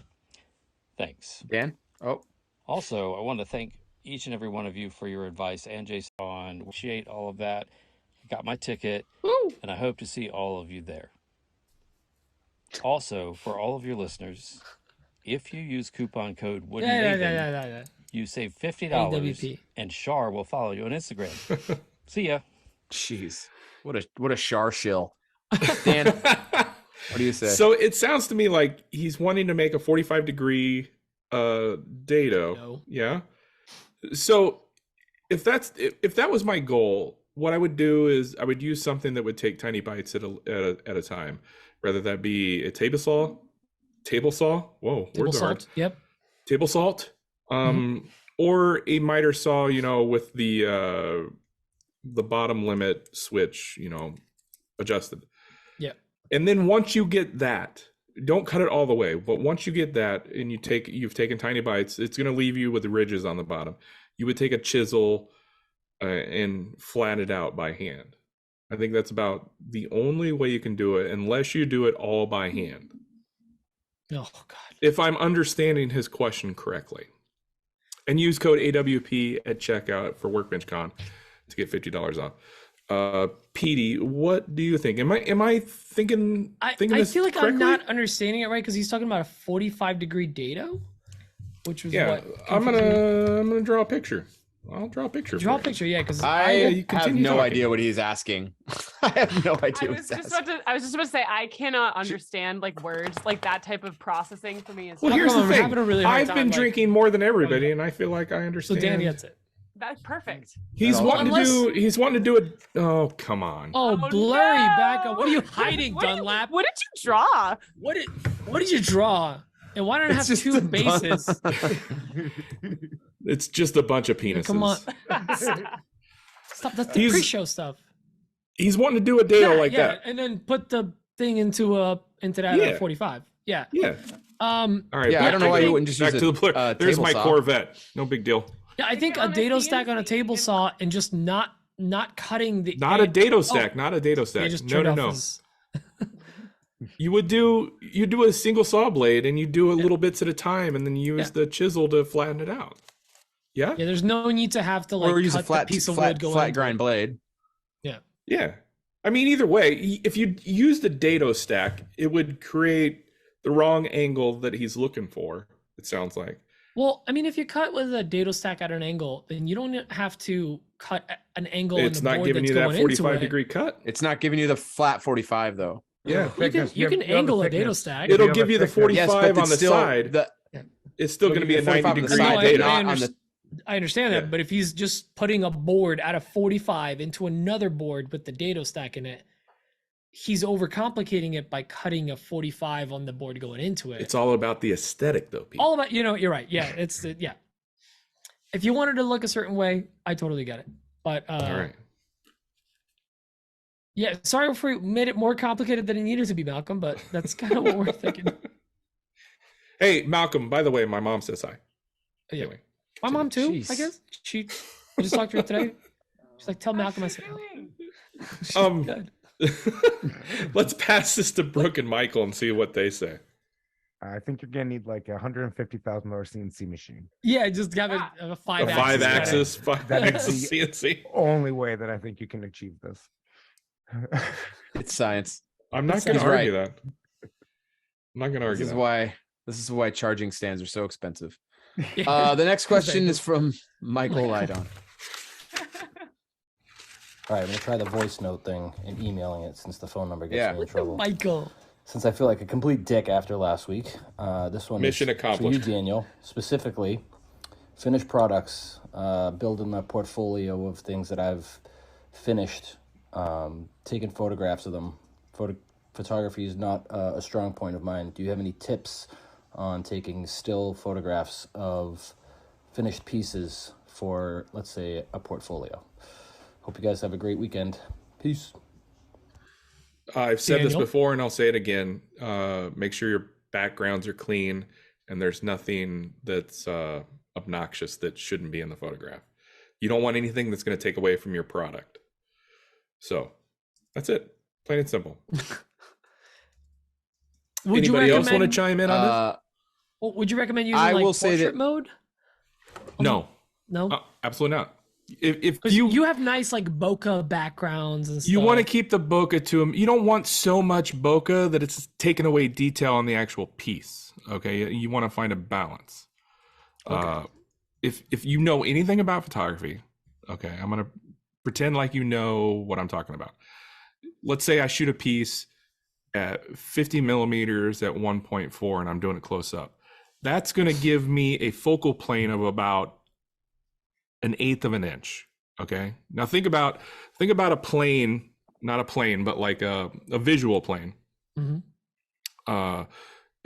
Thanks. Dan? Oh, Also, I want to thank each and every one of you for your advice and Jason. Appreciate all of that. I got my ticket, and I hope to see all of you there. Also, for all of your listeners, if you use coupon code WoodenMaven, you save $50, AWP. and Shar will follow you on Instagram. See ya. jeez. What a Shar shill. Dan, what do you say? So it sounds to me like he's wanting to make a 45-degree dado. No. Yeah. So if that was my goal, what I would do is I would use something that would take tiny bites at a time, whether that be a table saw. Whoa, Table words are hard. salt. Yep. Table salt. Or a miter saw, with the bottom limit switch, adjusted. Yeah. And then once you get that, don't cut it all the way, but once you get that and you've taken tiny bites, it's going to leave you with the ridges on the bottom. You would take a chisel and flatten it out by hand. I think that's about the only way you can do it, unless you do it all by hand. Oh God. If I'm understanding his question correctly. And use code AWP at checkout for WorkbenchCon to get $50 off. Petey, what do you think? Am I thinking I this feel like correctly? I'm not understanding it right, because he's talking about a 45-degree dado, which was what I'm gonna draw a picture. I'll draw a picture. Draw a for you. picture, yeah, because I have continue no talking. idea what he's asking. I have no idea I what was he's just asking. about to say I cannot understand like words, like that type of processing for me is Well, How here's come the I'm thing. having a really hard I've time, been like- drinking more than everybody, and I feel like I so understand. Dan gets it. that's perfect. He's Well, wanting unless- to do. He's wanting to do it. Oh, come on. Oh, Oh, blurry no! backup. What are you hiding, What did- Dunlap? What did you draw? What did you draw? And why don't I have It's just two a bases? It's just a bunch of penises. Come on. Stop. That's the He's- pre-show stuff. He's wanting to do a dado like that. And then put the thing into that Yeah. 45. Yeah. Yeah. All right. Yeah, I don't know why you wouldn't just back use to a the player. There's table my saw. Corvette. No big deal. Yeah, I think Stick it a on a dado stack on a CNC table and- saw and just not cutting the Not a dado Oh, stack. Not a dado stack. yeah, just No, turned no, off no. his- You do a single saw blade and you do it little bits at a time, and then you use the chisel to flatten it out. Yeah. Yeah, there's no need to have to like Or use cut a flat the piece of flat, wood going flat into grind it. blade. Yeah. I mean, either way, if you use the dado stack, it would create the wrong angle that he's looking for. It sounds like. Well, I mean, if you cut with a dado stack at an angle, then you don't have to cut an angle It's in the not board giving that's you that going into 45-degree cut. It's not giving you the flat 45 though. Yeah. You can angle a dado stack. It'll give you the Yes, 45 but on the it's still side. It's still going to be a 45 on the 90-degree side, No, dado. not on the. I understand that, Yeah. but if he's just putting a board out of 45 into another board with the dado stack in it, he's overcomplicating it by cutting a 45 on the board going into it. It's all about the aesthetic, though, Pete. all about, you're right. Yeah, yeah. If you wanted to look a certain way, I totally get it. But all right. yeah, sorry if we made it more complicated than it needed to be, Malcolm, but that's kind of what we're thinking. Hey, Malcolm, by the way, my mom says hi. Yeah. Anyway, My mom too, I Jeez. guess. I just talked to her today. She's like, tell Malcolm I said hello. Um, let's pass this to Brooke and Michael and see what they say. I think you're gonna need like a $150,000 CNC machine. Yeah, just have a A 5-axis. five-axis CNC. Only way that I think you can achieve this. It's science. I'm not He's going to right. argue that. I'm not going to argue that. This is why charging stands are so expensive. Yeah. The next question is from Michael Lydon. All right, I'm gonna try the voice note thing and emailing it since the phone number gets Yeah. me in trouble. Michael. Since I feel like a complete dick after last week, this one Mission is accomplished. for you, Daniel, specifically. Finished products, building a portfolio of things that I've finished, taking photographs of them. Photography is not a strong point of mine. Do you have any tips on taking still photographs of finished pieces for, let's say, a portfolio? Hope you guys have a great weekend. Peace. I've said this Daniel? before and I'll say it again. Make sure your backgrounds are clean and there's nothing that's obnoxious that shouldn't be in the photograph. You don't want anything that's going to take away from your product. So that's it. Plain and simple. Anybody else want to chime in on this? Would you recommend using I like will say portrait that- mode? No, No, absolutely not. If 'Cause you you have nice like bokeh backgrounds and stuff. you want to keep the bokeh to them, you don't want so much bokeh that it's taking away detail on the actual piece. Okay, you want to find a balance. Okay. If you know anything about photography, okay, I'm gonna pretend like you know what I'm talking about. Let's say I shoot a piece at 50 millimeters at 1.4 and I'm doing it close up. That's going to give me a focal plane of about 1/8 of an inch. Okay. Now think about a plane, not a plane, but like a visual plane in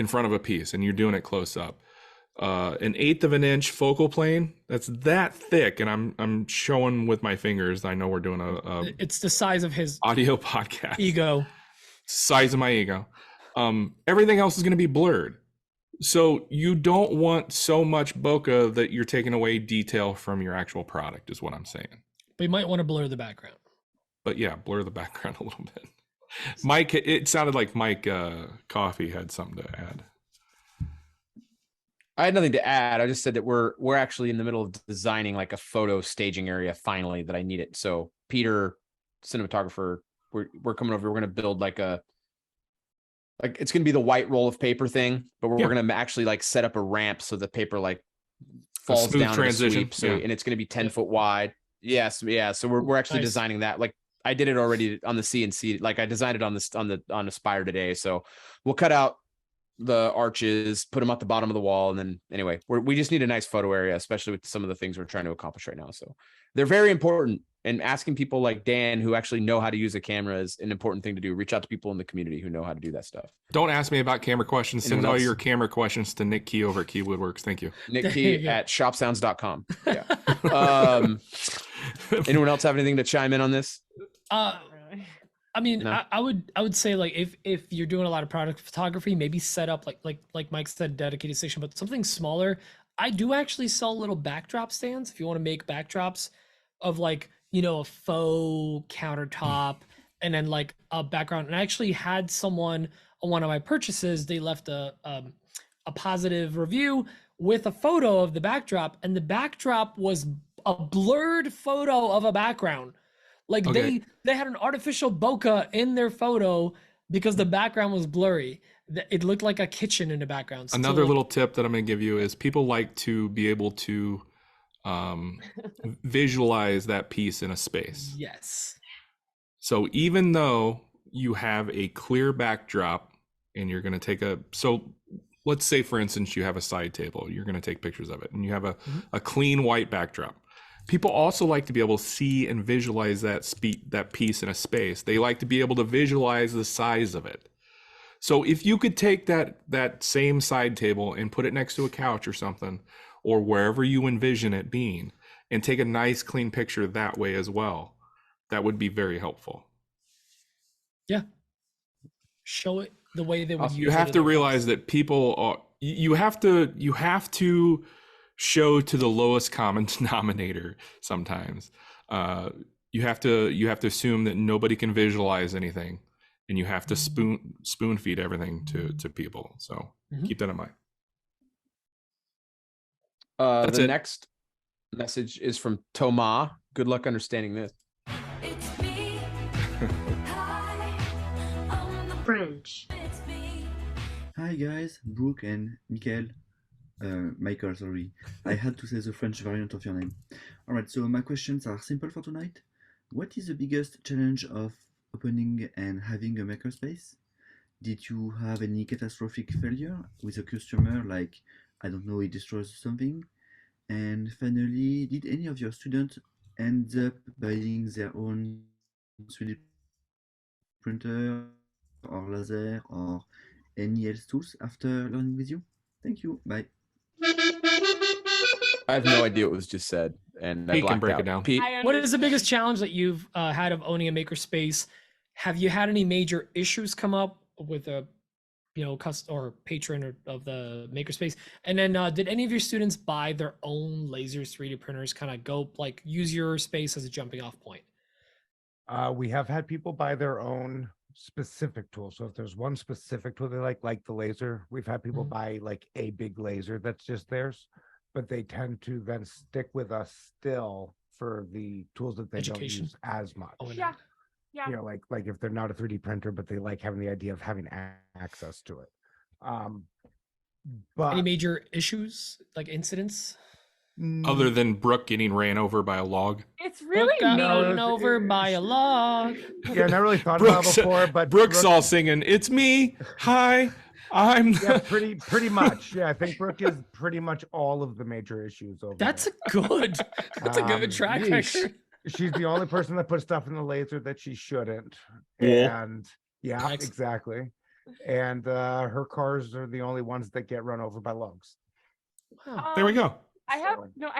front of a piece, and you're doing it close up. 1/8 of an inch focal plane, that's that thick, and I'm showing with my fingers. I know we're doing a It's the size of his audio podcast. ego. Size of my ego. Everything else is going to be blurred. So you don't want so much bokeh that you're taking away detail from your actual product, is what I'm saying. But you might want to blur the background. But yeah, blur the background a little bit. Mike, it sounded like Mike Coffee had something to add. I had nothing to add. I just said that we're actually in the middle of designing like a photo staging area finally that I need it. So Peter, cinematographer, we're coming over. We're going to build like it's going to be the white roll of paper thing, but we're going to actually like set up a ramp so the paper like falls down transition. in a sweep. So and it's going to be 10 foot wide. Yes, yeah. So we're actually designing that. Like I did it already on the CNC. Like I designed it on Aspire today. So we'll cut out the arches, put them at the bottom of the wall, and then anyway, we just need a nice photo area, especially with some of the things we're trying to accomplish right now. So they're very important, and asking people like Dan who actually know how to use a camera is an important thing to do. Reach out to people in the community who know how to do that stuff. Don't ask me about camera questions. Send all your camera questions to Nick Key over at Key Woodworks. Thank you. Nick Key at shopsounds.com. Yeah. Anyone else have anything to chime in on this? I mean, No. I would say like if you're doing a lot of product photography, maybe set up like Mike said, dedicated station, but something smaller. I do actually sell little backdrop stands if you want to make backdrops of like, you know, a faux countertop and then like a background. And I actually had someone on one of my purchases, they left a positive review with a photo of the backdrop, and the backdrop was a blurred photo of a background. Like they had an artificial bokeh in their photo because the background was blurry. It looked like a kitchen in the background. Another little tip that I'm going to give you is people like to be able to visualize that piece in a space. Yes. So even though you have a clear backdrop and you're going to so let's say for instance, you have a side table, you're going to take pictures of it and you have a clean white backdrop. People also like to be able to see and visualize that piece in a space. They like to be able to visualize the size of it. So if you could take that same side table and put it next to a couch or something, or wherever you envision it being, and take a nice clean picture that way as well, that would be very helpful. Yeah. Show it the way they would use it. You have to realize that people are, you have to show to the lowest common denominator sometimes. You have to assume that nobody can visualize anything, and you have to spoon feed everything to people. So keep that in mind. The next message is from Thomas. Good luck understanding this. French. Hi guys, Brooke and Michael, sorry. I had to say the French variant of your name. Alright, so my questions are simple for tonight. What is the biggest challenge of opening and having a makerspace? Did you have any catastrophic failure with a customer, like, I don't know, it destroys something? And finally, did any of your students end up buying their own 3D printer or laser or any else tools after learning with you? Thank you. Bye. I have no idea what was just said. and I Pete can blacked break out. it down. Pete, What is the biggest challenge that you've had of owning a makerspace? Have you had any major issues come up with a or patron of the makerspace? And then did any of your students buy their own lasers, 3D printers, kind of go like use your space as a jumping off point? We have had people buy their own specific tool. So if there's one specific tool they like the laser, we've had people buy like a big laser that's just theirs, but they tend to then stick with us still for the tools that they don't use as much. Yeah. You know, like if they're not a 3D printer, but they like having the idea of having access to it. But any major issues, like incidents? Other than Brooke getting ran over by a log. It's really got mean. run over by a log. Yeah, I never really thought about it before, but Brooke's all singing, "It's me, hi, I'm." Yeah, pretty much. Yeah, I think Brooke is pretty much all of the major issues over. That's a good track record. She's the only person that puts stuff in the laser that she shouldn't. Yeah. And yeah, exactly. And her cars are the only ones that get run over by logs. Wow. There we go. I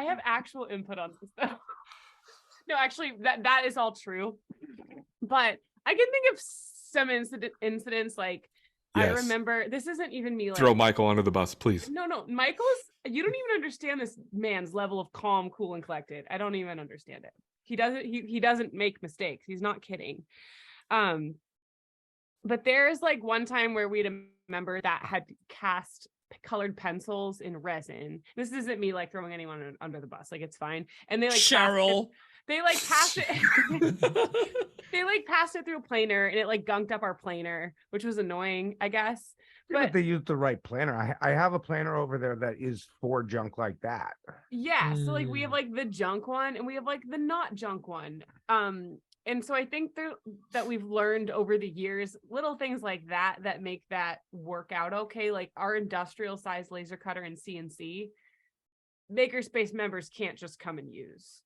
have actual input on this though. No, actually, that is all true. But I can think of some incidents like I Yes. remember, this isn't even me like Throw Michael under the bus, please. No, you don't even understand this man's level of calm, cool, and collected. I don't even understand it. He doesn't make mistakes. He's not kidding. But there's like one time where we had a member that had cast colored pencils in resin. This isn't me like throwing anyone under the bus. Like it's fine. And they like Cheryl. They like passed it. They like passed it through a planer, and it like gunked up our planer, which was annoying, I guess. But they used the right planer. I have a planer over there that is for junk like that. Yeah, so like we have like the junk one, and we have like the not junk one. And so I think that we've learned over the years little things like that make that work out okay. Like our industrial size laser cutter and CNC, makerspace members can't just come and use.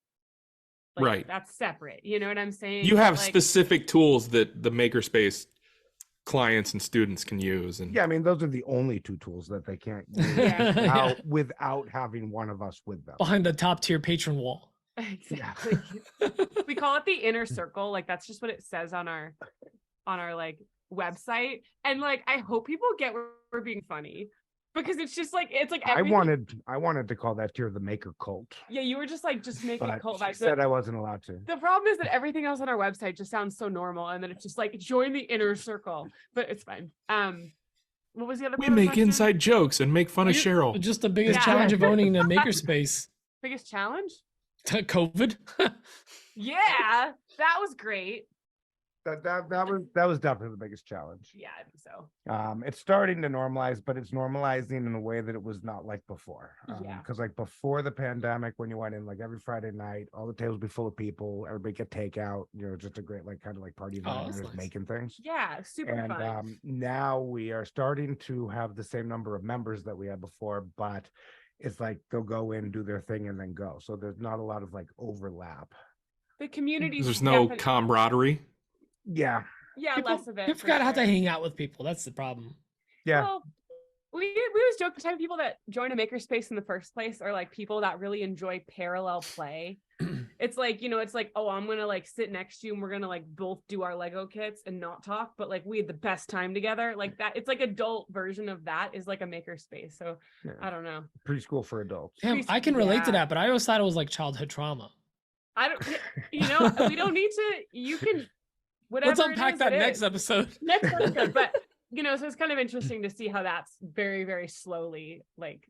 Like, right. That's separate. You know what I'm saying? You have like, specific tools that the makerspace clients and students can use. And yeah, I mean, those are the only two tools that they can't use without having one of us with them. Behind the top tier patron wall. Exactly. We call it the inner circle. Like that's just what it says on our like website. And like I hope people get we're being funny. Because it's just like everything. I wanted to call that tier the maker cult. Yeah, you were just like make it cult vibes. Said I wasn't allowed to. The problem is that everything else on our website just sounds so normal, and then it's just like join the inner circle. But it's fine. What was the other? We make inside jokes and make fun of Cheryl. Just the biggest challenge of owning a makerspace. Biggest challenge? COVID. Yeah, that was great. That was definitely the biggest challenge. Yeah, I think so. It's starting to normalize, but it's normalizing in a way that it was not like before. Yeah. Because like before the pandemic, when you went in like every Friday night, all the tables would be full of people, everybody get takeout, just a great like kind of like party event, just nice. Making things. Yeah, super fun. Now we are starting to have the same number of members that we had before, but it's like they'll go in, do their thing, and then go. So there's not a lot of like overlap. The community. There's no camaraderie. Yeah. Yeah, people, less of it. You forgot how to hang out with people. That's the problem. Yeah. Well, we always joke the type of people that join a makerspace in the first place are like people that really enjoy parallel play. It's like, it's like, oh, I'm gonna like sit next to you and we're gonna like both do our Lego kits and not talk, but like we had the best time together. Like that, it's like adult version of that is like a makerspace. So yeah. I don't know. Preschool for adults. Damn, I can relate to that, but I always thought it was like childhood trauma. I don't, we don't need to. You can. Let's unpack that next episode. Next episode, but so it's kind of interesting to see how that's very, very slowly like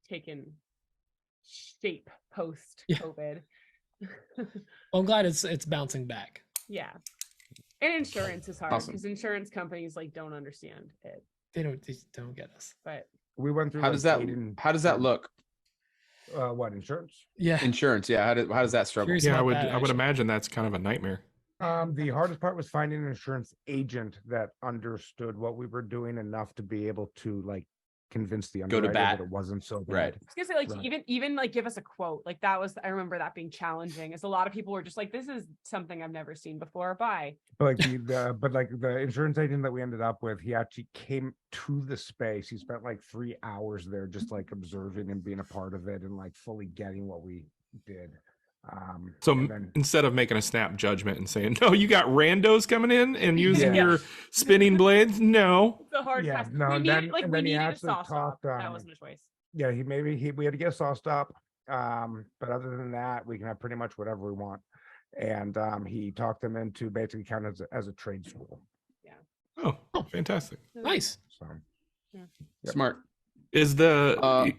taken shape post COVID. Well, I'm glad it's bouncing back. Yeah, and insurance is hard Awesome. because insurance companies like don't understand it. They don't get us. But we went through. How does that look? What insurance? Yeah, insurance. Yeah, how does that struggle? Yeah, I would imagine that's kind of a nightmare. The hardest part was finding an insurance agent that understood what we were doing enough to be able to like convince the underwriter that it wasn't so bad. Right. I was gonna say like even like give us a quote. Like that was, I remember that being challenging, as a lot of people were just like, this is something I've never seen before. Bye. But like the insurance agent that we ended up with, he actually came to the space. He spent like 3 hours there just like observing and being a part of it and like fully getting what we did. So and then, instead of making a snap judgment and saying, no, you got randos coming in and using Yeah. your spinning blades, no. It's a hard yeah, pass. no, We and needed, then like, and we then he needed a actually saw talked. stop. That wasn't a choice. Yeah, we had to get a saw stop. But other than that, we can have pretty much whatever we want. And he talked them into basically kind of as a trade school. Oh, fantastic. Nice. So Smart. Is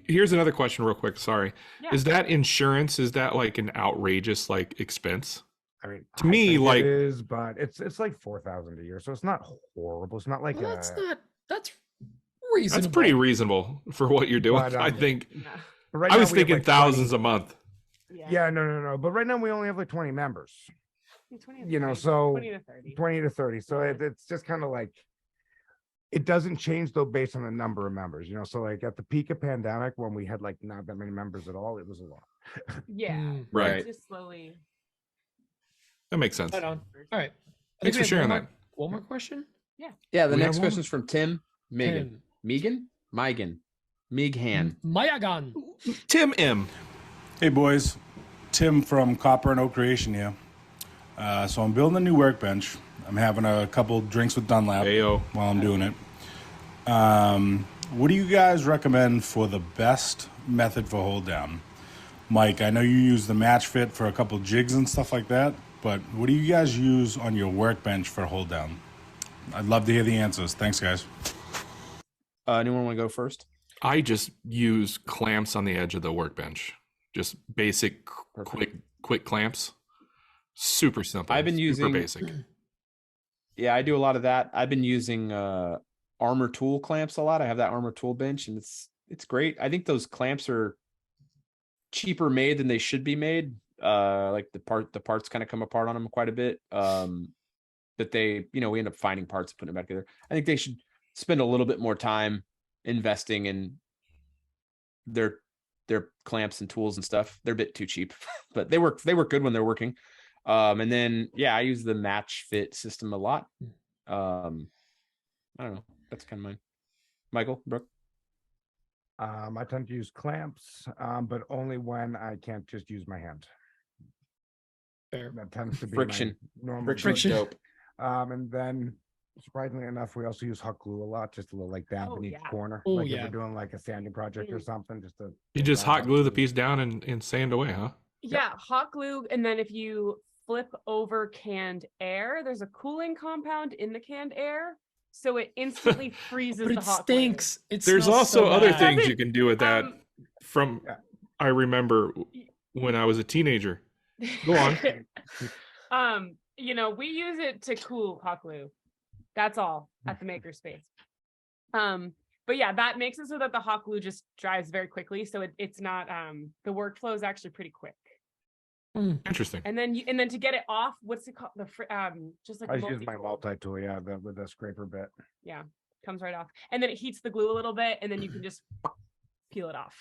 here's another question real quick. Sorry. Yeah. Is that insurance? Is that like an outrageous like expense? I mean, To me, think like- it is, but it's like 4,000 a year, so it's not horrible. It's not like Well, that's That's reasonable. pretty reasonable for what you're doing. But, I think Yeah. but right I now was we have, thinking like, thousands 20 a month. Yeah, no. But right now we only have like 20 members. 20 to You know, 30. so 20 to 30. 20 to 30. So Yeah. it's just kind of like, it doesn't change though based on the number of members, you know. So like at the peak of pandemic, when we had like not that many members at all, it was a lot. Yeah. Mm. Right. Just slowly. That makes sense. Right on. All right. I Thanks think for we have sharing one that. One more question. Yeah, the We next have one? question is from Tim Megan. Megan? Megan. Mayagan. Tim M. Hey boys, Tim from Copper and Oak Creation here. So I'm building a new workbench. I'm having a couple drinks with Dunlap Ayo. while I'm doing it. What do you guys recommend for the best method for hold down? Mike, I know you use the match fit for a couple jigs and stuff like that, but what do you guys use on your workbench for hold down? I'd love to hear the answers. Thanks, guys. Anyone want to go first? I just use clamps on the edge of the workbench. Just basic, quick clamps. Super simple. I've been super using basic. Yeah, I do a lot of that. I've been using Armor Tool clamps a lot. I have that Armor Tool bench, and it's great. I think those clamps are cheaper made than they should be made. Like the parts kind of come apart on them quite a bit. That they, we end up finding parts and putting them back together. I think they should spend a little bit more time investing in their clamps and tools and stuff. They're a bit too cheap, but they work good when they're working. And then I use the match fit system a lot. I don't know. That's kind of mine. Michael, Brooke. I tend to use clamps, but only when I can't just use my hand. Fair. That tends to be Friction. my normal Friction. go-to. And then surprisingly enough, we also use hot glue a lot, just a little like down beneath the corner. Oh, like if yeah. we're doing like a sanding project or something, just to You just hot glue the piece down and sand away, huh? Yeah, hot glue. And then if you flip over canned air, there's a cooling compound in the canned air. So it instantly freezes But the it hot stinks. It There's smells also so other bad. things you can do with that. From Yeah. I remember when I was a teenager. Go on. We use it to cool hot glue. That's all at the makerspace. But yeah, that makes it so that the hot glue just dries very quickly. So it's not the workflow is actually pretty quick. Interesting. And then to get it off, what's it called? Just like I just use my multi-tool. multi-tool, with the scraper bit. Yeah, comes right off. And then it heats the glue a little bit, and then you can just peel it off.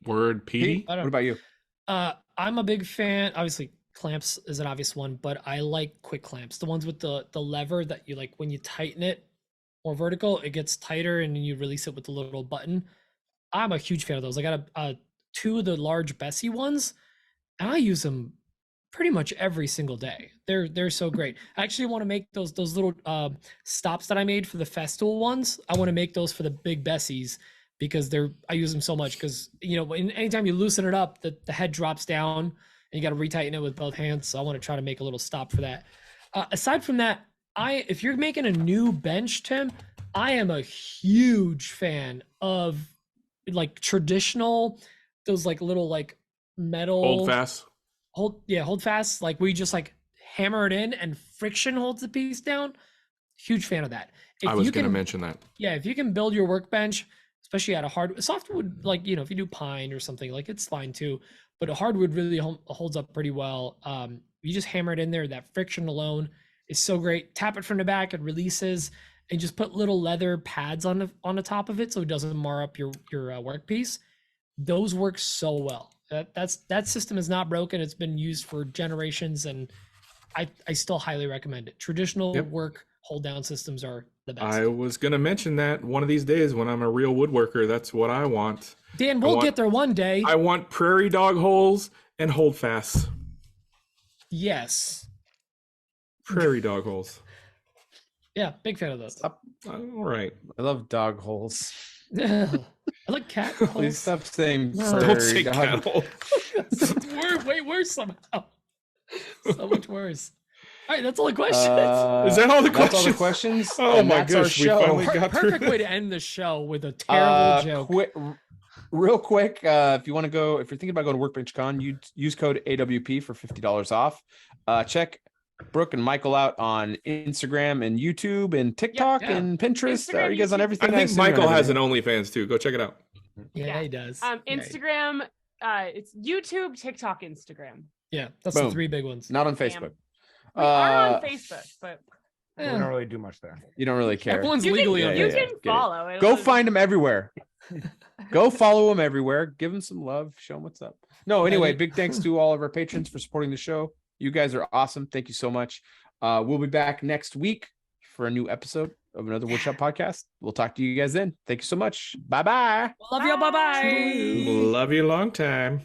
Word, Petey. What about you? I'm a big fan. Obviously, clamps is an obvious one, but I like quick clamps. The ones with the lever that you like when you tighten it more vertical, it gets tighter, and then you release it with the little button. I'm a huge fan of those. I got two of the large Bessie ones, and I use them pretty much every single day. They're so great. I actually want to make those little stops that I made for the Festool ones. I want to make those for the big Bessies because I use them so much because anytime you loosen it up, the head drops down and you got to retighten it with both hands. So I want to try to make a little stop for that. Aside from that, if you're making a new bench, Tim, I am a huge fan of like traditional, those like little like metal Hold fast. Hold fast, like we just like hammer it in and friction holds the piece down. Huge fan of that. I was going to mention that. Yeah, if you can build your workbench, especially out of softwood, like if you do pine or something, like it's fine too. But a hardwood really holds up pretty well. You just hammer it in there. That friction alone is so great. Tap it from the back, it releases, and just put little leather pads on the top of it so it doesn't mar up your workpiece. Those work so well. That system is not broken. It's been used for generations, and I still highly recommend it. Traditional work hold down systems are The best. I was gonna mention that one of these days when I'm a real woodworker, that's what I want. Dan, we'll get there one day. I want prairie dog holes and holdfasts. Yes. Prairie dog holes. Yeah, big fan of those. All right. I love dog holes. I like cat holes. Please stop saying Don't say dog. cat hole. Way worse somehow. So much worse. All right, that's all the questions. Is that all the That's all the questions? questions. Oh And my that's our gosh, we show. finally got through. Perfect way to end the show with a terrible joke. Real quick, if you want to go, if you're thinking about going to WorkbenchCon, you use code AWP for $50 off. Check Brooke and Michael out on Instagram and YouTube and TikTok and Pinterest. Instagram, Are you guys on YouTube. everything? I think assume, or Michael has an everything? OnlyFans too. Go check it out. Yeah, he does. Instagram, it's YouTube, TikTok, Instagram. Yeah, that's Boom. the three big ones. Not on Damn. Facebook. We are on Facebook, but We don't really do much there. You don't really care. Everyone's you legally can, on you Facebook. can Get it. follow it. Go find them everywhere. Go follow them everywhere. Give them some love. Show them what's up. No, anyway, big thanks to all of our patrons for supporting the show. You guys are awesome. Thank you so much. We'll be back next week for a new episode of another Woodshop podcast. We'll talk to you guys then. Thank you so much. Bye-bye. Love you. Bye-bye. Love you long time.